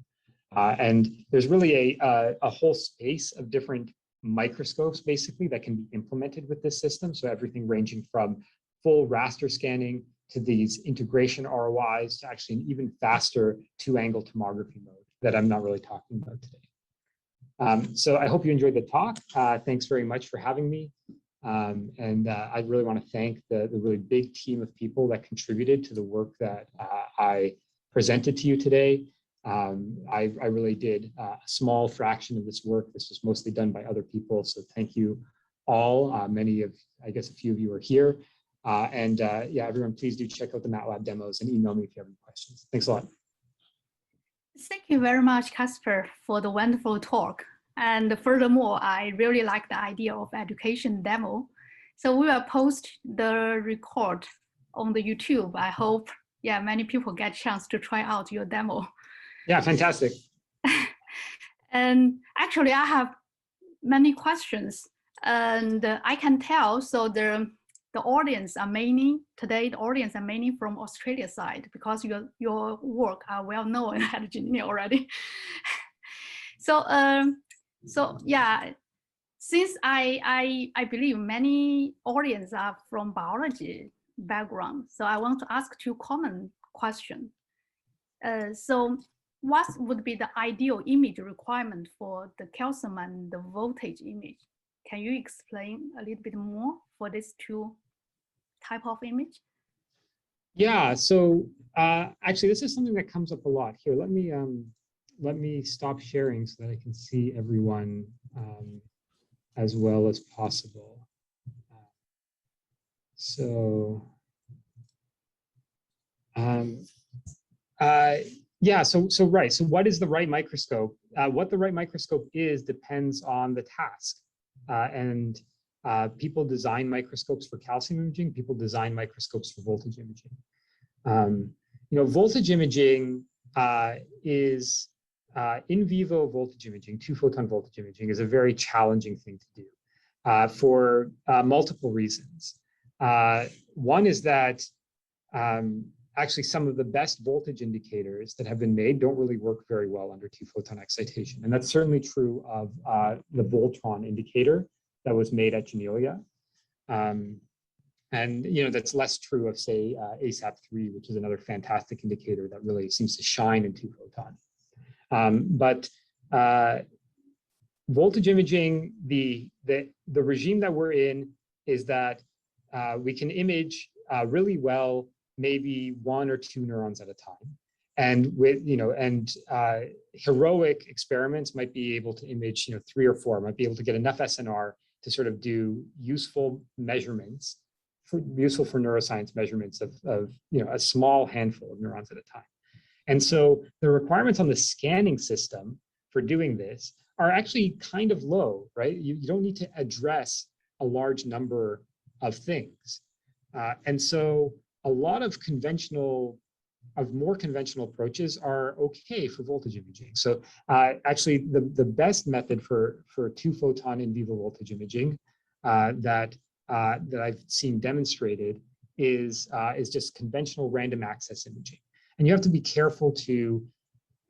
And there's really a whole space of different microscopes, basically, that can be implemented with this system. So everything ranging from full raster scanning to these integration ROIs to actually an even faster two-angle tomography mode that I'm not really talking about today. So I hope you enjoyed the talk. Thanks very much for having me. And I really want to thank the really big team of people that contributed to the work that I presented to you today. I really did a small fraction of this work. This was mostly done by other people. So thank you all. I guess a few of you are here. Yeah, everyone, please do check out the MATLAB demos and email me if you have any questions. Thanks a lot. Thank you very much, Kaspar, for the wonderful talk. And furthermore, I really like the idea of education demo. So we will post the record on the YouTube. I hope, yeah, many people get a chance to try out your demo. Yeah, fantastic. And actually, I have many questions, and I can tell. So the audience are mainly today. The audience are mainly from Australia side because your work are well known at Geneva already. So yeah, since I believe many audience are from biology background, so I want to ask two common questions. So what would be the ideal image requirement for the calcium and the voltage image? Can you explain a little bit more for these two type of image? Yeah, so actually this is something that comes up a lot. Here, let me stop sharing so that I can see everyone as well as possible. Yeah, so right. So what is the right microscope? What the right microscope is depends on the task. And people design microscopes for calcium imaging, people design microscopes for voltage imaging. Voltage imaging is in vivo voltage imaging, two-photon voltage imaging is a very challenging thing to do for multiple reasons. One is that actually some of the best voltage indicators that have been made don't really work very well under two-photon excitation. And that's certainly true of the Voltron indicator that was made at Janelia. And that's less true of, say, ASAP3, which is another fantastic indicator that really seems to shine in two-photon. But voltage imaging, the regime that we're in is that we can image really well, maybe 1 or 2 neurons at a time. And with, heroic experiments might be able to image, 3 or 4, might be able to get enough SNR to sort of do useful measurements, useful for neuroscience measurements of a small handful of neurons at a time. And so the requirements on the scanning system for doing this are actually kind of low, right? You don't need to address a large number of things. And so a lot of more conventional approaches are okay for voltage imaging. So actually the best method for two-photon in vivo voltage imaging that I've seen demonstrated is just conventional random access imaging. And you have to be careful to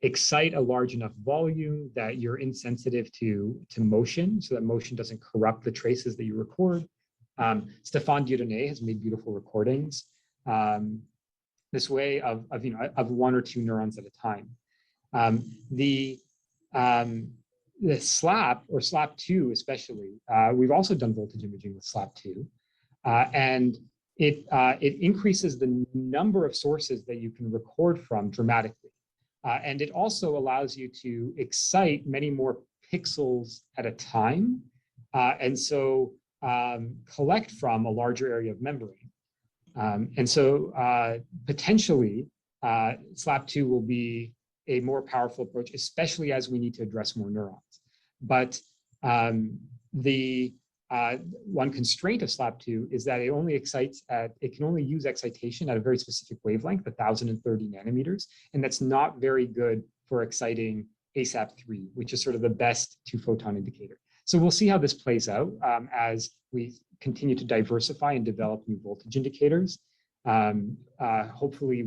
excite a large enough volume that you're insensitive to motion, so that motion doesn't corrupt the traces that you record. Stéphane Dieudonné has made beautiful recordings this way of 1 or 2 neurons at a time. The SLAP or SLAP2 especially, we've also done voltage imaging with SLAP2, and it increases the number of sources that you can record from dramatically. And it also allows you to excite many more pixels at a time, and so collect from a larger area of membrane. And so potentially, SLAP2 will be a more powerful approach, especially as we need to address more neurons. But the one constraint of SLAP2 is that it can only use excitation at a very specific wavelength, 1,030 nanometers, and that's not very good for exciting ASAP3, which is sort of the best two-photon indicator. So we'll see how this plays out as we continue to diversify and develop new voltage indicators. Hopefully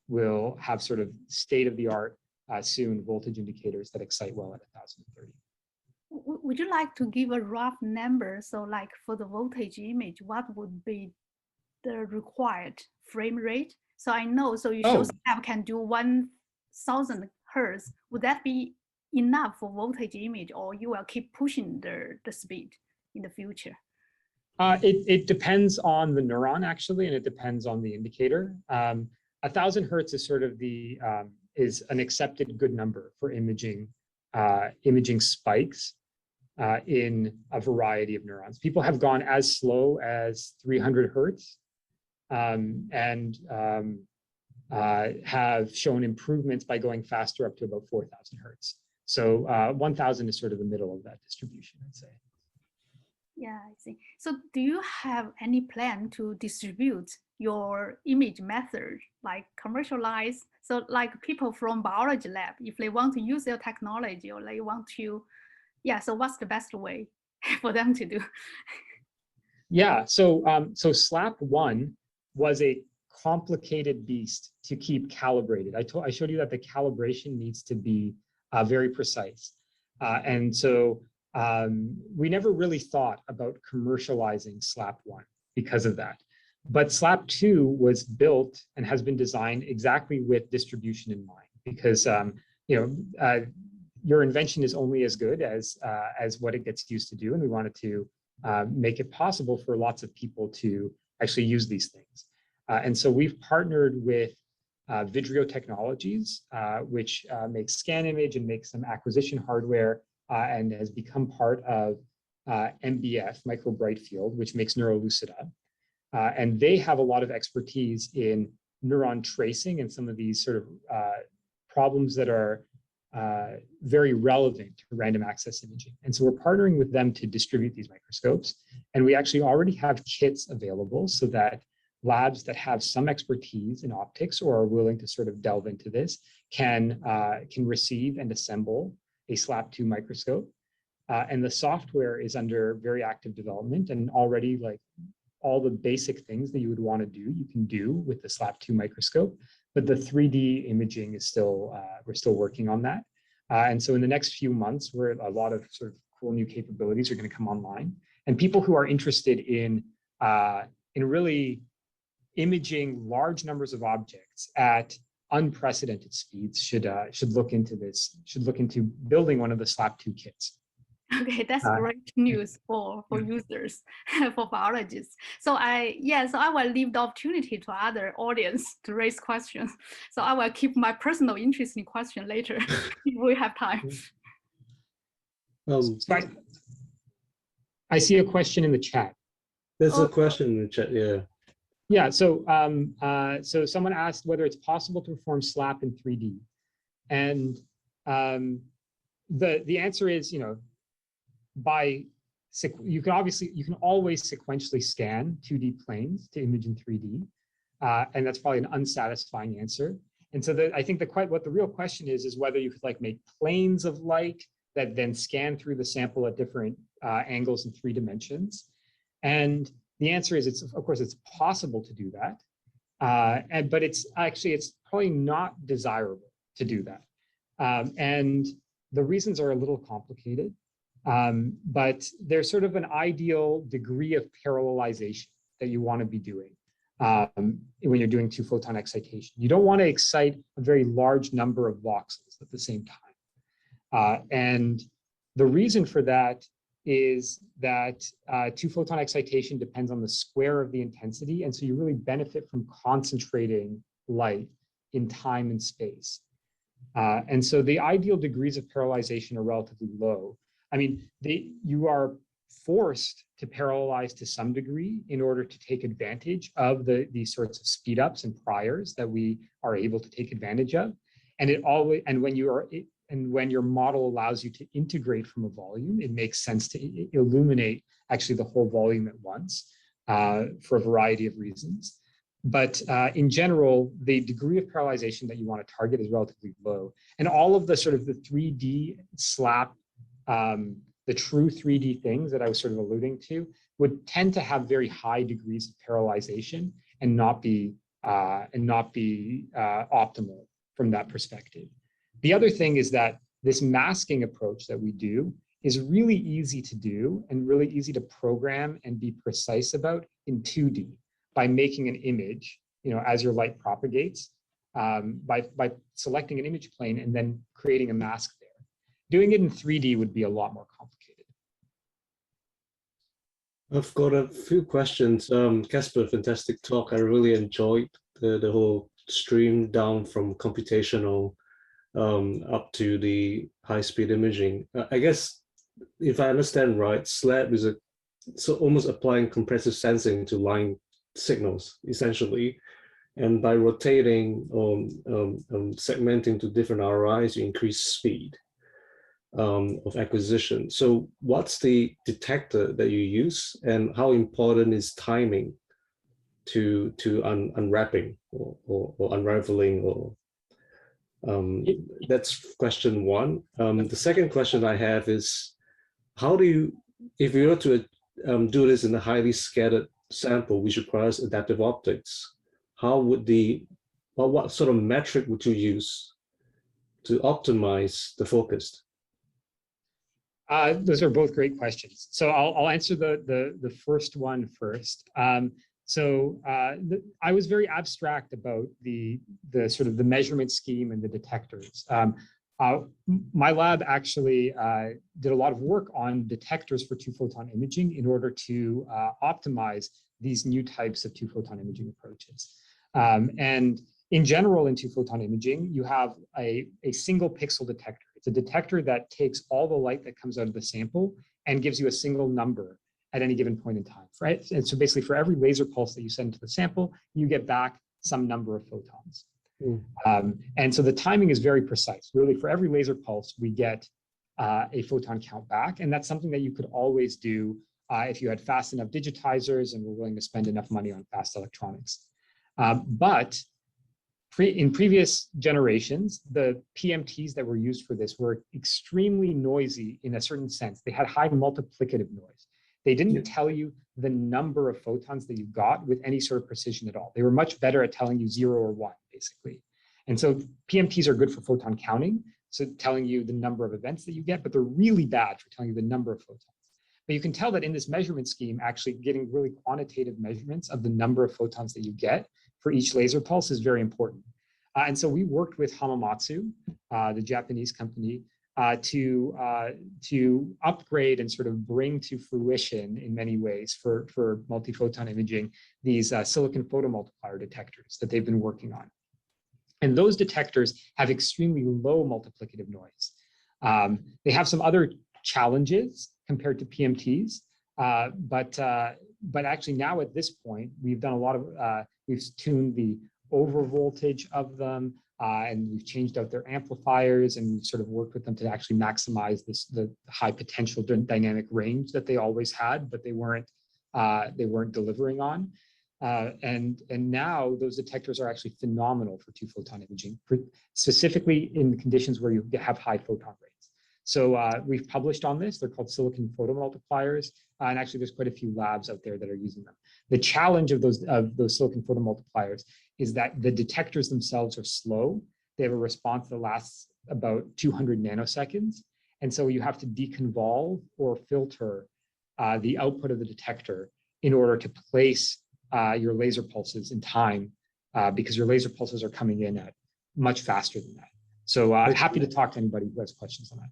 we'll have sort of state-of-the-art soon voltage indicators that excite well at 1,030. Would you like to give a rough number? So like for the voltage image, what would be the required frame rate? So I know, so you show SLAP can do 1,000 Hertz. Would that be enough for voltage image, or you will keep pushing the speed in the future? It depends on the neuron actually, and it depends on the indicator. 1,000 Hertz is sort of is an accepted good number for imaging spikes in a variety of neurons. People have gone as slow as 300 Hertz and have shown improvements by going faster up to about 4,000 Hertz. So 1,000 is sort of the middle of that distribution, I'd say. Yeah, I see. So do you have any plan to distribute your image method, like commercialize? So like people from biology lab, if they want to use your technology or they want to, so what's the best way for them to do? Yeah, so SLAP1 was a complicated beast to keep calibrated. I showed you that the calibration needs to be very precise. And so we never really thought about commercializing SLAP1 because of that. But SLAP2 was built and has been designed exactly with distribution in mind, because your invention is only as good as what it gets used to do, and we wanted to make it possible for lots of people to actually use these things. And so we've partnered with Vidrio Technologies, which makes scan image and makes some acquisition hardware, and has become part of MBF, Micro Bright Field, which makes Neurolucida. And they have a lot of expertise in neuron tracing and some of these sort of problems that are very relevant to random access imaging. And so we're partnering with them to distribute these microscopes. And we actually already have kits available so that labs that have some expertise in optics or are willing to sort of delve into this can receive and assemble a SLAP2 microscope. And the software is under very active development, and already like all the basic things that you would want to do, you can do with the SLAP2 microscope. But the 3D imaging is still, we're still working on that. And so in the next few months, where a lot of sort of cool new capabilities are going to come online, and people who are interested in really imaging large numbers of objects at unprecedented speeds should look into this, should look into building one of the SLAP2 kits. Okay, that's great news for users, for biologists. So I will leave the opportunity to other audience to raise questions. So I will keep my personal interest in question later if we have time. I see a question in the chat. There's a question in the chat, yeah. Yeah, so so someone asked whether it's possible to perform SLAP in 3D. And the answer is, you know, you can always sequentially scan 2D planes to image in 3D, and that's probably an unsatisfying answer. And so I think what the real question is whether you could like make planes of light that then scan through the sample at different angles in 3 dimensions. And the answer is, of course, it's possible to do that, but it's probably not desirable to do that. And the reasons are a little complicated. But there's sort of an ideal degree of parallelization that you want to be doing when you're doing 2-photon excitation. You don't want to excite a very large number of voxels at the same time. And the reason for that is that 2-photon excitation depends on the square of the intensity. And so you really benefit from concentrating light in time and space. And so the ideal degrees of parallelization are relatively low. I mean, you are forced to parallelize to some degree in order to take advantage of these sorts of speed ups and priors that we are able to take advantage of. And when your model allows you to integrate from a volume, it makes sense to illuminate actually the whole volume at once for a variety of reasons. But in general, the degree of parallelization that you want to target is relatively low. And all of the sort of the 3D SLAP, the true 3D things that I was sort of alluding to would tend to have very high degrees of parallelization and not be optimal from that perspective. The other thing is that this masking approach that we do is really easy to do and really easy to program and be precise about in 2D by making an image, you know, as your light propagates, by selecting an image plane and then creating a mask there. Doing it in 3D would be a lot more complicated. I've got a few questions. Kaspar, fantastic talk. I really enjoyed the whole stream down from computational up to the high-speed imaging. I guess, if I understand right, SLAP is almost applying compressive sensing to line signals, essentially. And by rotating or segmenting to different RIs, you increase speed of acquisition. So what's the detector that you use, and how important is timing to unwrapping or unraveling? Or that's question one. The second question I have is, how do you, if you were to do this in a highly scattered sample which requires adaptive optics, how would what sort of metric would you use to optimize the focus? Those are both great questions. So I'll answer the first one first. I was very abstract about the sort of the measurement scheme and the detectors. My lab actually did a lot of work on detectors for 2-photon imaging in order to optimize these new types of 2-photon imaging approaches. And in general, in 2-photon imaging, you have a single pixel detector. It's a detector that takes all the light that comes out of the sample and gives you a single number at any given point in time, right? And so basically for every laser pulse that you send to the sample, you get back some number of photons. And so the timing is very precise. Really, for every laser pulse, we get a photon count back. And that's something that you could always do if you had fast enough digitizers and were willing to spend enough money on fast electronics. But in previous generations, the PMTs that were used for this were extremely noisy in a certain sense. They had high multiplicative noise. They didn't tell you the number of photons that you got with any sort of precision at all. They were much better at telling you 0 or 1, basically. And so PMTs are good for photon counting, so telling you the number of events that you get, but they're really bad for telling you the number of photons. But you can tell that in this measurement scheme, actually getting really quantitative measurements of the number of photons that you get for each laser pulse is very important. And so we worked with Hamamatsu, the Japanese company, to upgrade and sort of bring to fruition in many ways for multiphoton imaging these silicon photomultiplier detectors that they've been working on. And those detectors have extremely low multiplicative noise. They have some other challenges compared to PMTs, but actually now at this point, we've done a lot of, we've tuned the over voltage of them, and we've changed out their amplifiers, and we've sort of worked with them to actually maximize the high potential dynamic range that they always had, but they weren't delivering on. And now those detectors are actually phenomenal for two-photon imaging, specifically in conditions where you have high photon rates. So we've published on this. They're called silicon photomultipliers, and actually there's quite a few labs out there that are using them. The challenge of those silicon photomultipliers is that the detectors themselves are slow. They have a response that lasts about 200 nanoseconds. And so you have to deconvolve or filter the output of the detector in order to place your laser pulses in time, because your laser pulses are coming in at much faster than that. So happy to talk to anybody who has questions on that.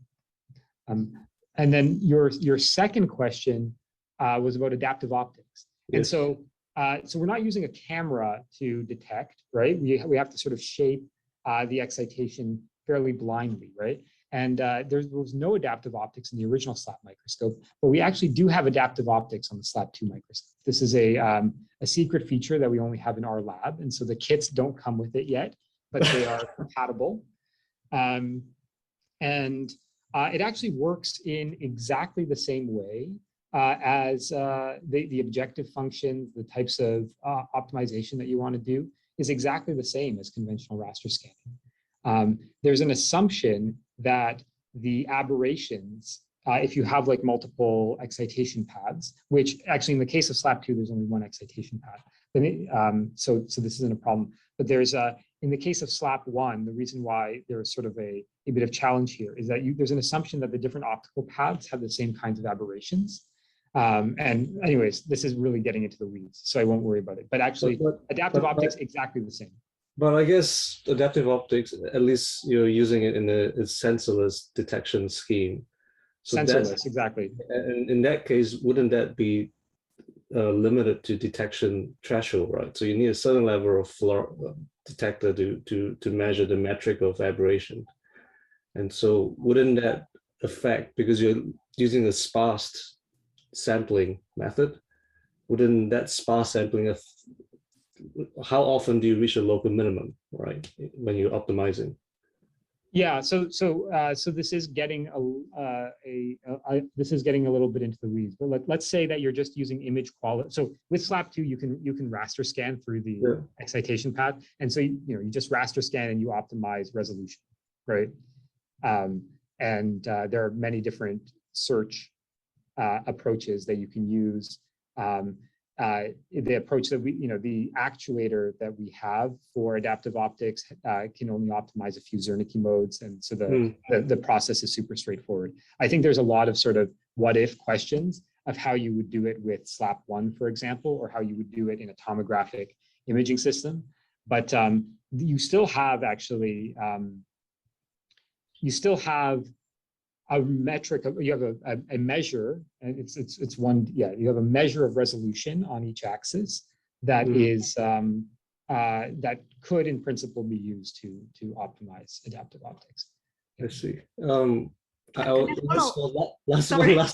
And then your second question was about adaptive optics. Yes. And so we're not using a camera to detect, right? We have to sort of shape the excitation fairly blindly, right? And there was no adaptive optics in the original SLAP microscope, but we actually do have adaptive optics on the SLAP 2 microscope. This is a secret feature that we only have in our lab, and so the kits don't come with it yet, but they are compatible. It actually works in exactly the same way as the objective functions, the types of optimization that you want to do is exactly the same as conventional raster scanning. There's an assumption that the aberrations, if you have like multiple excitation paths, which actually in the case of SLAP 2, there's only one excitation path. So this isn't a problem. But there's in the case of SLAP 1, the reason why there's sort of a bit of challenge here is that there's an assumption that the different optical paths have the same kinds of aberrations. And anyways, this is really getting into the weeds, so I won't worry about it. But actually, adaptive optics, exactly the same. But I guess adaptive optics, at least you're using it in a sensorless detection scheme. So sensorless, exactly. And in that case, wouldn't that be limited to detection threshold, right? So you need a certain level of detector to measure the metric of aberration. And so wouldn't that affect, because you're using a sparse sampling method, wouldn't that sparse sampling, how often do you reach a local minimum, right, when you're optimizing? Yeah, so this is getting this is getting a little bit into the weeds. But let's say that you're just using image quality. So with SLAP 2, you can raster scan through the excitation path, and so you just raster scan and you optimize resolution, right? There are many different search approaches that you can use. The approach that the actuator that we have for adaptive optics can only optimize a few Zernike modes, and so the process is super straightforward. I think there's a lot of sort of what if questions of how you would do it with SLAP 1, for example, or how you would do it in a tomographic imaging system. But you still have actually, a metric, you have a measure, and it's one, you have a measure of resolution on each axis that is that could in principle be used to optimize adaptive optics. I see. Last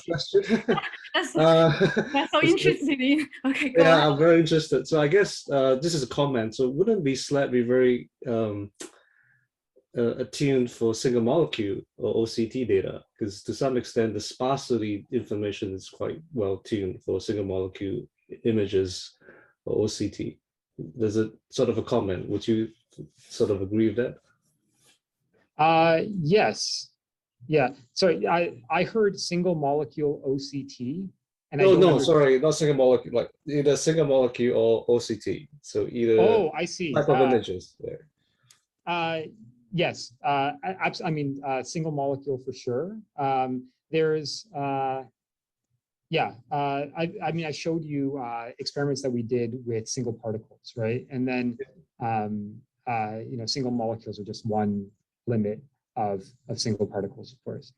question. That's so It's- interesting. Okay, go Yeah, on. I'm very interested. So I guess this is a comment. So wouldn't be SLAB be very attuned for single molecule or OCT data? Because to some extent, the sparsity information is quite well tuned for single molecule images or OCT. There's a sort of a comment. Would you sort of agree with that? Yes. Yeah. So I heard single molecule OCT. And Sorry, not single molecule, like either single molecule or OCT. So either I see. type of images there. Yes, single molecule for sure. There's, I showed you experiments that we did with single particles, right? And then, single molecules are just one limit of single particles, of course.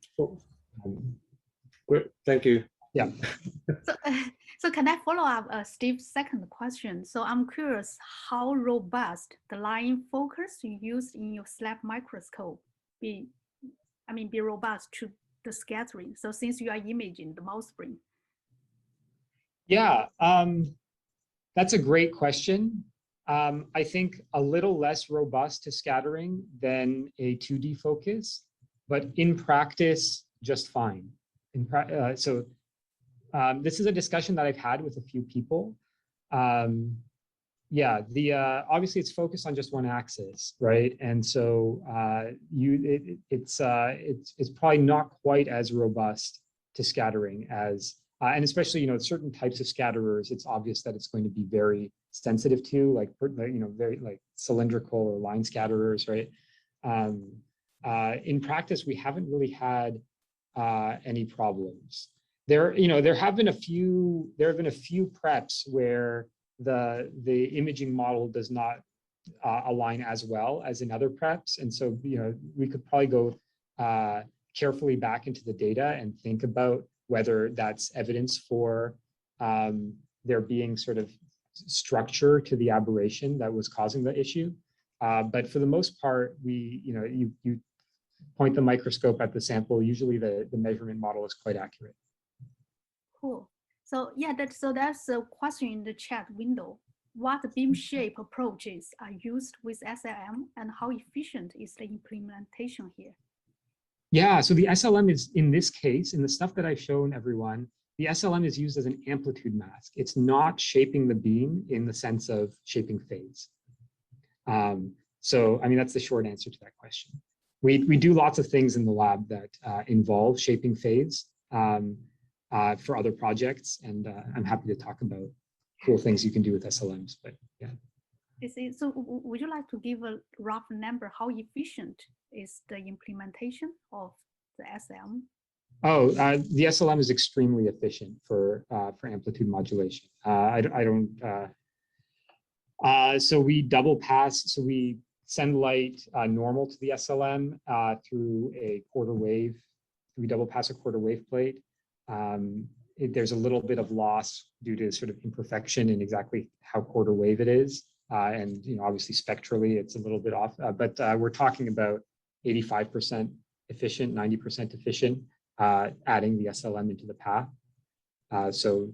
Great, thank you. Yeah. So can I follow up Steve's second question? So I'm curious how robust the line focus you used in your SLAB microscope be robust to the scattering. So since you are imaging the mouse brain. Yeah, that's a great question. I think a little less robust to scattering than a 2D focus, but in practice, just fine. This is a discussion that I've had with a few people. Obviously it's focused on just one axis, right? And so it's probably not quite as robust to scattering as, and especially certain types of scatterers, it's obvious that it's going to be very sensitive to, like very like cylindrical or line scatterers, right? In practice, we haven't really had any problems. There have been a few preps where the imaging model does not align as well as in other preps, and so we could probably go carefully back into the data and think about whether that's evidence for there being sort of structure to the aberration that was causing the issue. But for the most part, you point the microscope at the sample. Usually, the measurement model is quite accurate. Cool. So yeah, that's a question in the chat window. What beam shape approaches are used with SLM, and how efficient is the implementation here? Yeah, so the SLM is, in this case, in the stuff that I've shown everyone, the SLM is used as an amplitude mask. It's not shaping the beam in the sense of shaping phase. That's the short answer to that question. We do lots of things in the lab that involve shaping phase. For other projects, and I'm happy to talk about cool things you can do with SLMs, but yeah. So would you like to give a rough number? How efficient is the implementation of the SLM? Oh, the SLM is extremely efficient for amplitude modulation. So we double pass, so we send light normal to the SLM through a quarter wave. We double pass a quarter wave plate. There's a little bit of loss due to sort of imperfection in exactly how quarter wave it is. And obviously spectrally it's a little bit off, but we're talking about 85% efficient, 90% efficient, adding the SLM into the path. So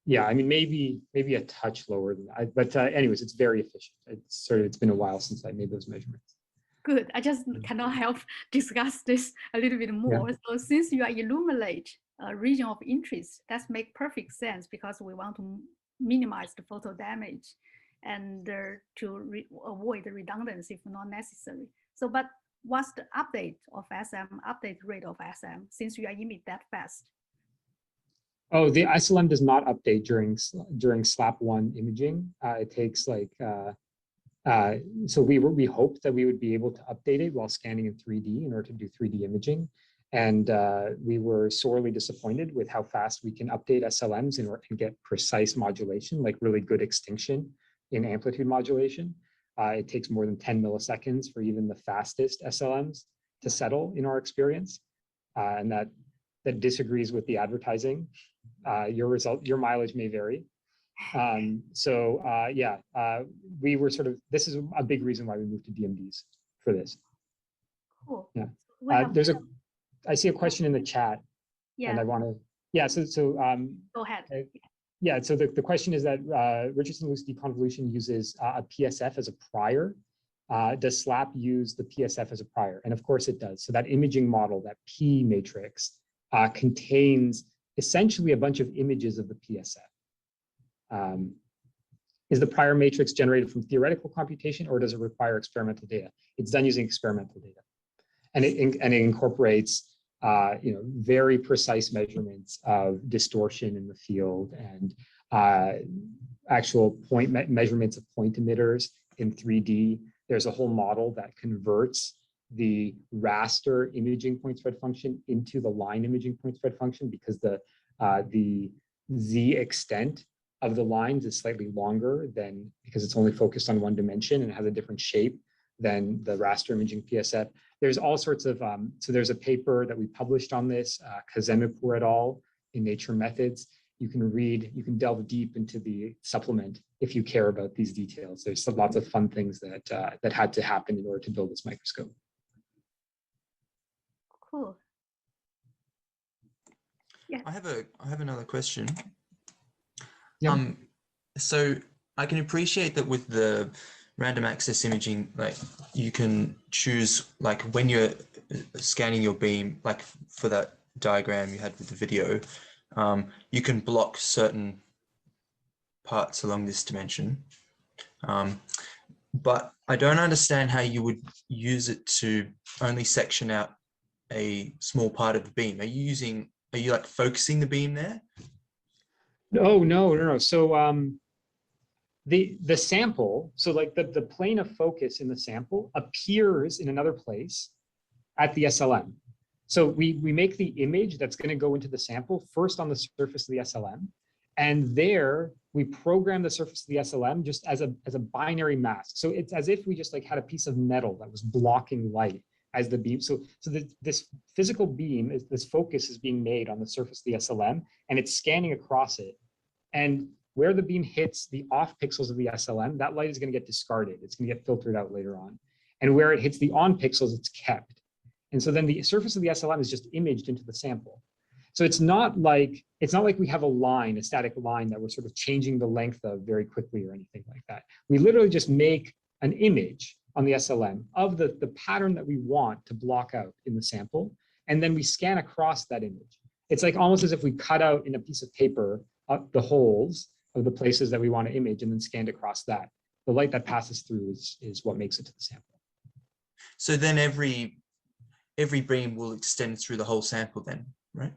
yeah, maybe a touch lower than that, but anyways, it's very efficient. It's been a while since I made those measurements. Good. I just cannot help discuss this a little bit more. Yeah. So since you are illuminate a region of interest, that makes perfect sense because we want to minimize the photo damage and to avoid the redundancy if not necessary. So, but what's the update of SM, update rate of SM since you are image that fast? Oh, the SLM does not update during SLAP1 imaging. It takes like, so we hoped that we would be able to update it while scanning in 3D in order to do 3D imaging. And we were sorely disappointed with how fast we can update SLMs in order to get precise modulation, like really good extinction in amplitude modulation. It takes more than 10 milliseconds for even the fastest SLMs to settle in our experience. And that disagrees with the advertising. Your mileage may vary. We were this is a big reason why we moved to DMDs for this. Cool. Yeah. I see a question in the chat, and Yeah, I want to, yeah, go ahead. yeah, so the question is that Richardson-Lucy deconvolution uses a PSF as a prior. Does SLAP use the PSF as a prior? And of course it does. So that imaging model, that P matrix, contains essentially a bunch of images of the PSF. Is the prior matrix generated from theoretical computation, or does it require experimental data? It's done using experimental data. And it incorporates very precise measurements of distortion in the field and actual point measurements of point emitters in 3D. There's a whole model that converts the raster imaging point spread function into the line imaging point spread function, because the Z extent of the lines is slightly longer than, because it's only focused on one dimension and has a different shape than the raster imaging PSF. There's all sorts of, so there's a paper that we published on this, Kazemipur et al. In Nature Methods. You can read, you can delve deep into the supplement if you care about these details. There's lots of fun things that that had to happen in order to build this microscope. Cool. Yeah. I have another question. Yeah. So I can appreciate that with the random access imaging, like you can choose, like when you're scanning your beam, like for that diagram you had with the video, you can block certain parts along this dimension. But I don't understand how you would use it to only section out a small part of the beam. Are you like focusing the beam there? No. So the sample, so like the plane of focus in the sample appears in another place at the SLM. So we make the image that's going to go into the sample first on the surface of the SLM, and there we program the surface of the SLM just as a binary mask. So it's as if we just like had a piece of metal that was blocking light as the beam. So this physical beam, this focus is being made on the surface of the SLM, and it's scanning across it. And where the beam hits the off pixels of the SLM, that light is going to get discarded. It's going to get filtered out later on. And where it hits the on pixels, it's kept. And so then the surface of the SLM is just imaged into the sample. So it's not like we have a line, a static line that we're sort of changing the length of very quickly or anything like that. We literally just make an image on the SLM of the pattern that we want to block out in the sample, and then we scan across that image. It's like almost as if we cut out in a piece of paper the holes of the places that we want to image and then scanned across that. The light that passes through is what makes it to the sample. So then every beam will extend through the whole sample then, right?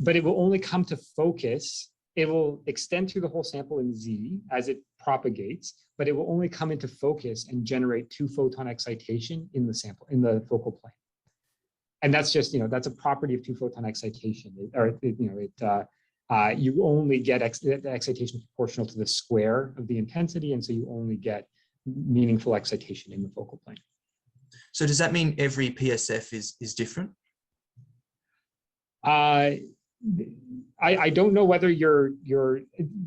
But it will only come to focus. It will extend through the whole sample in Z as it propagates, but it will only come into focus and generate two-photon excitation in the sample, in the focal plane. And that's just, that's a property of two-photon excitation. You only get the excitation proportional to the square of the intensity, and so you only get meaningful excitation in the focal plane. So does that mean every PSF is different? I don't know whether you're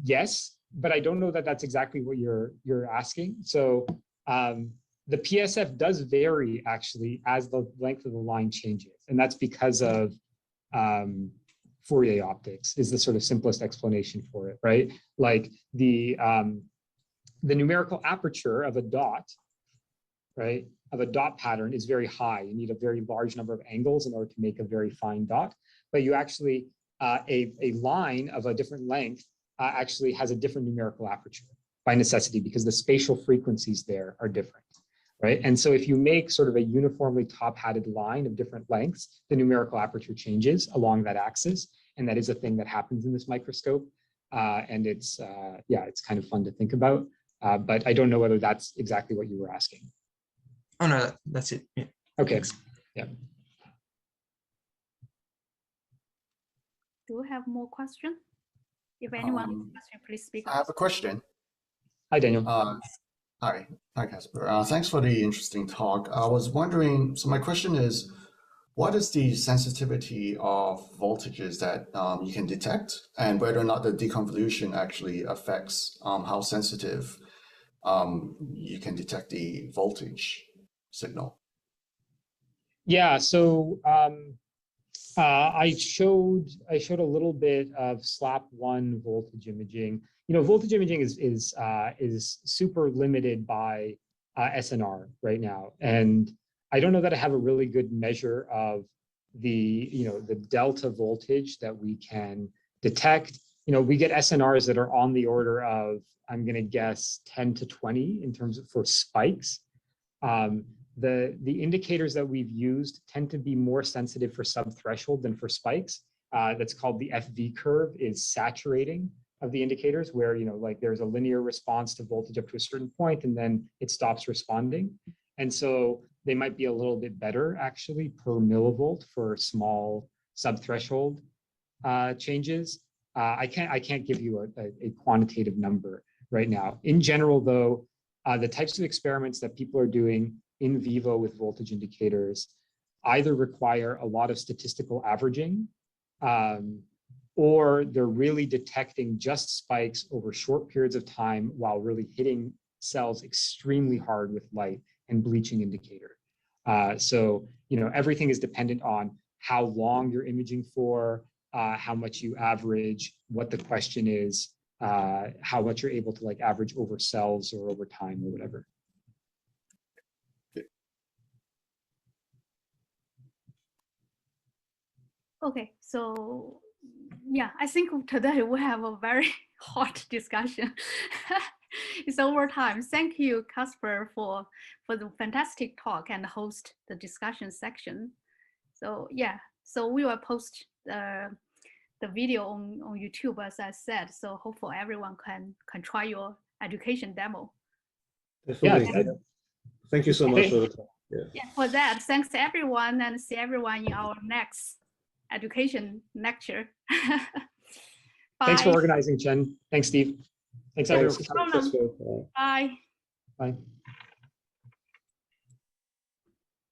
yes, but I don't know that that's exactly what you're asking. So the PSF does vary actually as the length of the line changes, and that's because of Fourier optics is the sort of simplest explanation for it, right? Like the numerical aperture of a dot, right, of a dot pattern is very high. You need a very large number of angles in order to make a very fine dot. But you actually, a line of a different length actually has a different numerical aperture by necessity, because the spatial frequencies there are different, right? And so if you make sort of a uniformly top-hatted line of different lengths, the numerical aperture changes along that axis. And that is a thing that happens in this microscope. And it's, yeah, it's kind of fun to think about. But I don't know whether that's exactly what you were asking. Oh, no, that's it. Yeah. Okay. Thanks. Yeah. Do we have more questions? If anyone has a question, please speak up. I have a question. Hi, Daniel. Hi, Kaspar. Thanks for the interesting talk. I was wondering, so my question is, what is the sensitivity of voltages that you can detect, and whether or not the deconvolution actually affects how sensitive you can detect the voltage signal? Yeah, so I showed a little bit of SLAP1 voltage imaging. You know, voltage imaging is super limited by SNR right now, and I don't know that I have a really good measure of the delta voltage that we can detect. You know, we get SNRs that are on the order of, I'm going to guess, 10 to 20 in terms of for spikes. The indicators that we've used tend to be more sensitive for subthreshold than for spikes. That's called the FV curve, is saturating of the indicators, where like there's a linear response to voltage up to a certain point and then it stops responding. And so they might be a little bit better actually per millivolt for small subthreshold changes. I can't give you a quantitative number right now. In general, though, the types of experiments that people are doing in vivo with voltage indicators either require a lot of statistical averaging, or they're really detecting just spikes over short periods of time while really hitting cells extremely hard with light and bleaching indicator. So everything is dependent on how long you're imaging for, how much you average, what the question is, how much you're able to like average over cells or over time or whatever. Okay, so yeah, I think today we have a very hot discussion. It's over time. Thank you, Kaspar, for the fantastic talk and host the discussion section. So yeah, so we will post the video on YouTube, as I said. So hopefully everyone can try your education demo. Definitely. Yeah. Thank you so much for the talk. Yeah, for that, thanks to everyone, and see everyone in our next education lecture. Bye. Thanks for organizing, Chen. Thanks, Steve. Thanks, everyone. Bye. Bye. Bye.